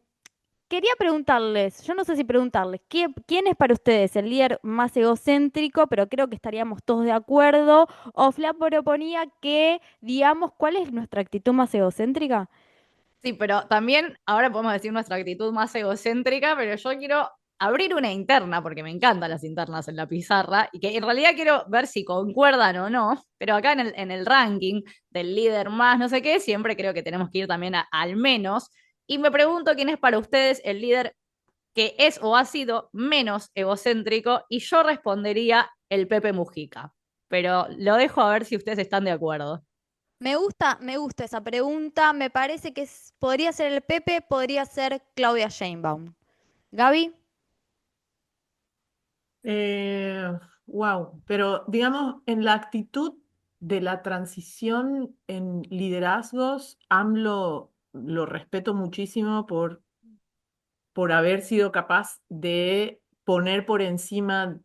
Quería preguntarles, yo no sé si preguntarles, ¿quién es para ustedes el líder más egocéntrico? Pero creo que estaríamos todos de acuerdo. O Fla proponía que digamos cuál es nuestra actitud más egocéntrica. Sí, pero también ahora podemos decir nuestra actitud más egocéntrica, pero yo quiero abrir una interna, porque me encantan las internas en la pizarra, y que en realidad quiero ver si concuerdan o no, pero acá en el ranking del líder más no sé qué, siempre creo que tenemos que ir también al menos, y me pregunto quién es para ustedes el líder que es o ha sido menos egocéntrico, y yo respondería el Pepe Mujica, pero lo dejo a ver si ustedes están de acuerdo. Me gusta esa pregunta. Me parece que podría ser el Pepe, podría ser Claudia Sheinbaum. Gaby. Wow, pero digamos, en la actitud de la transición en liderazgos, AMLO lo respeto muchísimo por haber sido capaz de poner por encima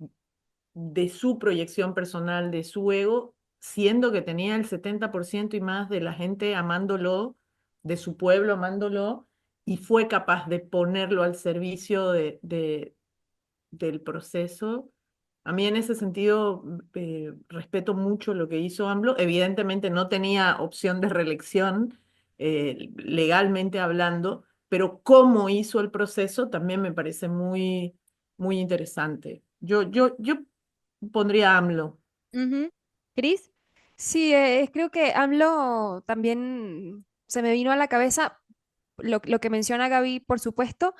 de su proyección personal, de su ego, siendo que tenía el 70% y más de la gente amándolo, de su pueblo amándolo, y fue capaz de ponerlo al servicio del proceso. A mí en ese sentido respeto mucho lo que hizo AMLO. Evidentemente no tenía opción de reelección, legalmente hablando, pero cómo hizo el proceso también me parece muy, muy interesante. Yo pondría AMLO. Ujú. Cris. Sí, creo que AMLO también se me vino a la cabeza lo que menciona Gaby, por supuesto,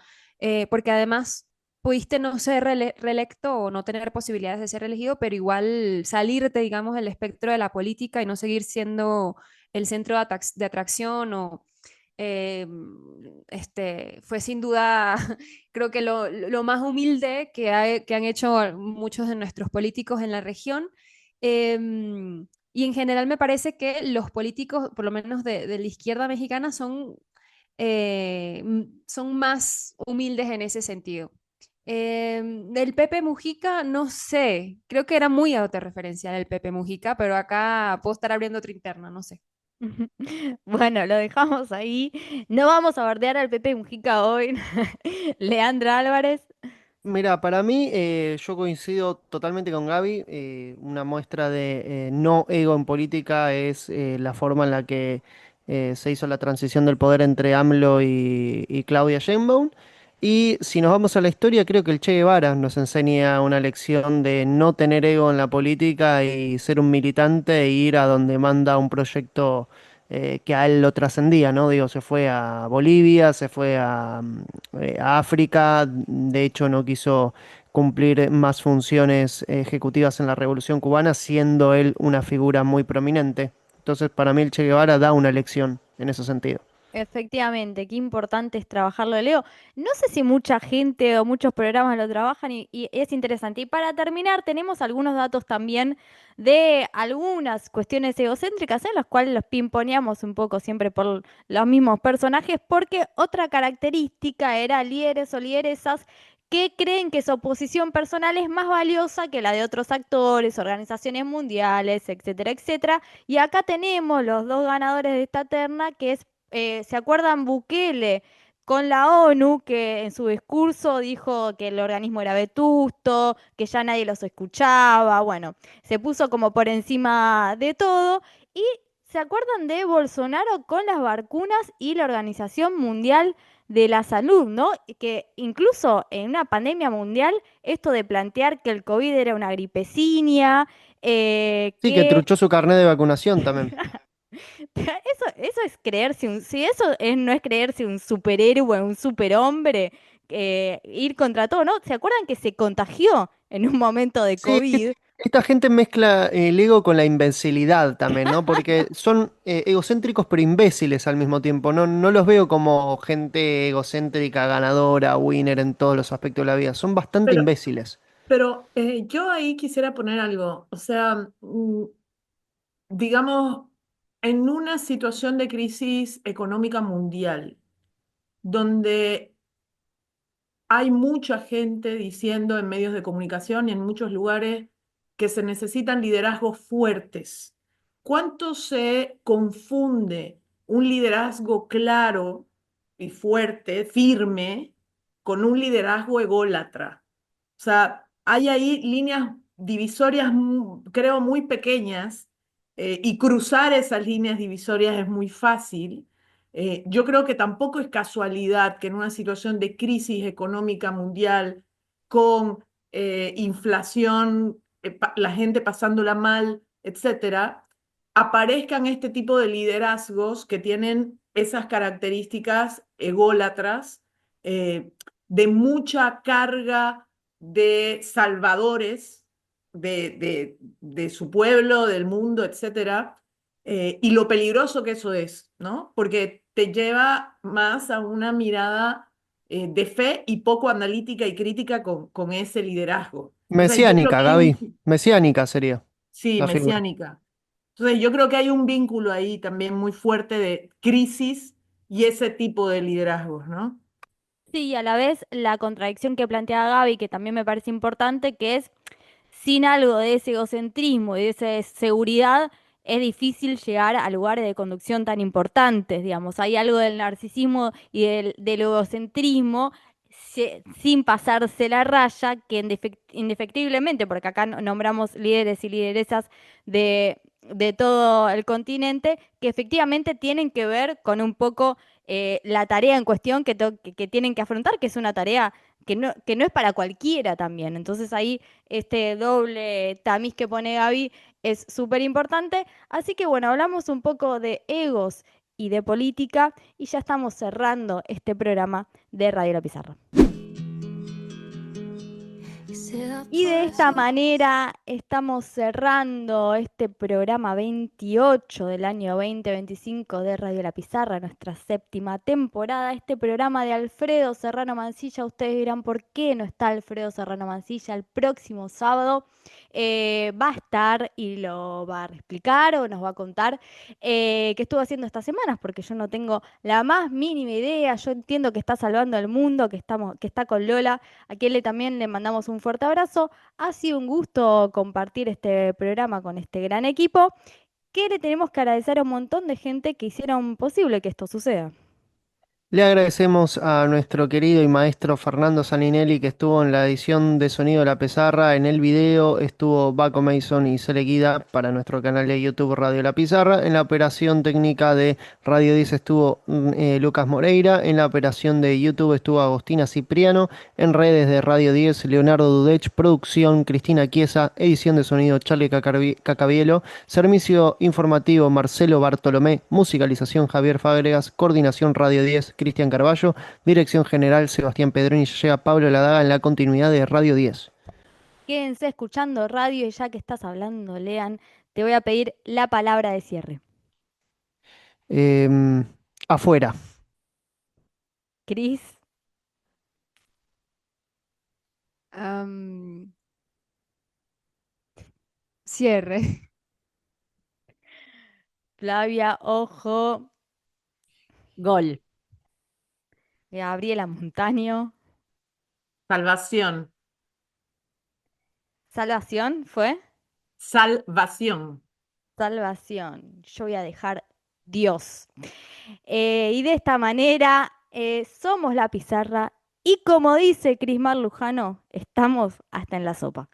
porque además pudiste no ser reelecto o no tener posibilidades de ser elegido, pero igual salirte, digamos, del espectro de la política y no seguir siendo el centro de atracción o eh, fue sin duda, creo que lo más humilde que han hecho muchos de nuestros políticos en la región. Y en general me parece que los políticos, por lo menos de la izquierda mexicana, son más humildes en ese sentido. Del Pepe Mujica, no sé, creo que era muy autorreferencial el Pepe Mujica, pero acá puedo estar abriendo otra interna, no sé. Bueno, lo dejamos ahí. No vamos a bardear al Pepe Mujica hoy. Leandra Álvarez. Mira, para mí, yo coincido totalmente con Gaby. Una muestra de no ego en política es la forma en la que se hizo la transición del poder entre AMLO y Claudia Sheinbaum. Y si nos vamos a la historia, creo que el Che Guevara nos enseña una lección de no tener ego en la política y ser un militante e ir a donde manda un proyecto que a él lo trascendía, ¿no? Digo, se fue a Bolivia, se fue a África, de hecho no quiso cumplir más funciones ejecutivas en la Revolución Cubana, siendo él una figura muy prominente. Entonces, para mí el Che Guevara da una lección en ese sentido. Efectivamente, qué importante es trabajarlo de Leo. No sé si mucha gente o muchos programas lo trabajan y es interesante. Y para terminar, tenemos algunos datos también de algunas cuestiones egocéntricas en las cuales los pimponeamos un poco siempre por los mismos personajes, porque otra característica era líderes o lideresas que creen que su posición personal es más valiosa que la de otros actores, organizaciones mundiales, etcétera, etcétera. Y acá tenemos los dos ganadores de esta terna, que es ¿se acuerdan Bukele con la ONU, que en su discurso dijo que el organismo era vetusto, que ya nadie los escuchaba, bueno, se puso como por encima de todo. ¿Y se acuerdan de Bolsonaro con las vacunas y la Organización Mundial de la Salud, ¿no? Que incluso en una pandemia mundial, esto de plantear que el COVID era una gripecinia, Sí, que que truchó su carnet de vacunación también. eso es creerse si eso no es creerse un superhéroe, un superhombre, ir contra todo, ¿no? ¿Se acuerdan que se contagió en un momento de Sí, COVID? esta gente mezcla el ego con la imbecilidad también, ¿no? Porque son egocéntricos pero imbéciles al mismo tiempo. No, no los veo como gente egocéntrica, ganadora, winner en todos los aspectos de la vida. Son bastante Pero, imbéciles. pero yo ahí quisiera poner algo. O sea, digamos, en una situación de crisis económica mundial, donde hay mucha gente diciendo en medios de comunicación y en muchos lugares que se necesitan liderazgos fuertes. ¿Cuánto se confunde un liderazgo claro y fuerte, firme, con un liderazgo ególatra? O sea, hay ahí líneas divisorias, creo, muy pequeñas, y cruzar esas líneas divisorias es muy fácil. Yo creo que tampoco es casualidad que en una situación de crisis económica mundial, con inflación, la gente pasándola mal, etcétera, aparezcan este tipo de liderazgos que tienen esas características ególatras, eh, de mucha carga de salvadores de su pueblo, del mundo, etcétera, y lo peligroso que eso es, ¿no? Porque te lleva más a una mirada de fe y poco analítica y crítica con ese liderazgo. Entonces, yo creo Mesiánica, que hay Gaby. Mesiánica sería sí, la figura. mesiánica. Entonces, yo creo que hay un vínculo ahí también muy fuerte de crisis y ese tipo de liderazgos, ¿no? Sí, y a la vez la contradicción que plantea Gaby, que también me parece importante, que es sin algo de ese egocentrismo y de esa seguridad, es difícil llegar a lugares de conducción tan importantes, digamos. Hay algo del narcisismo y del egocentrismo sin pasarse la raya, que indefectiblemente, porque acá nombramos líderes y lideresas de todo el continente, que efectivamente tienen que ver con un poco la tarea en cuestión que tienen que afrontar, que es una tarea que no es para cualquiera también. Entonces ahí este doble tamiz que pone Gaby es súper importante. Así que bueno, hablamos un poco de egos y de política y ya estamos cerrando este programa de Radio La Pizarra. Y de esta manera estamos cerrando este programa 28 del año 2025 de Radio La Pizarra, nuestra séptima temporada. Este programa de Alfredo Serrano Mancilla, ustedes dirán por qué no está Alfredo Serrano Mancilla el próximo sábado. Va a estar y lo va a explicar o nos va a contar qué estuvo haciendo estas semanas, porque yo no tengo la más mínima idea. Yo entiendo que está salvando al mundo, que está con Lola, a quien también le mandamos un fuerte abrazo. Ha sido un gusto compartir este programa con este gran equipo, que le tenemos que agradecer a un montón de gente que hicieron posible que esto suceda. Le agradecemos a nuestro querido y maestro Fernando Saninelli que estuvo en la edición de Sonido de la Pizarra. En el video estuvo Baco Mason y Cele Guida para nuestro canal de YouTube Radio La Pizarra. En la operación técnica de Radio 10 estuvo Lucas Moreira. En la operación de YouTube estuvo Agostina Cipriano. En redes de Radio 10, Leonardo Dudech. Producción, Cristina Chiesa. Edición de sonido, Charlie Cacabielo. Servicio informativo, Marcelo Bartolomé. Musicalización, Javier Fábregas. Coordinación, Radio 10, Cristian Carballo. Dirección general, Sebastián Pedroni. Llega Pablo Ladaga en la continuidad de Radio 10. Quédense escuchando radio y ya que estás hablando, Lean, te voy a pedir la palabra de cierre. Afuera. Cris, Am, cierre. Flavia, ojo, Gol. Gabriela Montaño, Salvación, salvación, ¿fue? salvación. Salvación. Yo voy a dejar Dios. Y de esta manera somos La Pizarra y como dice Crismar Lujano, estamos hasta en la sopa.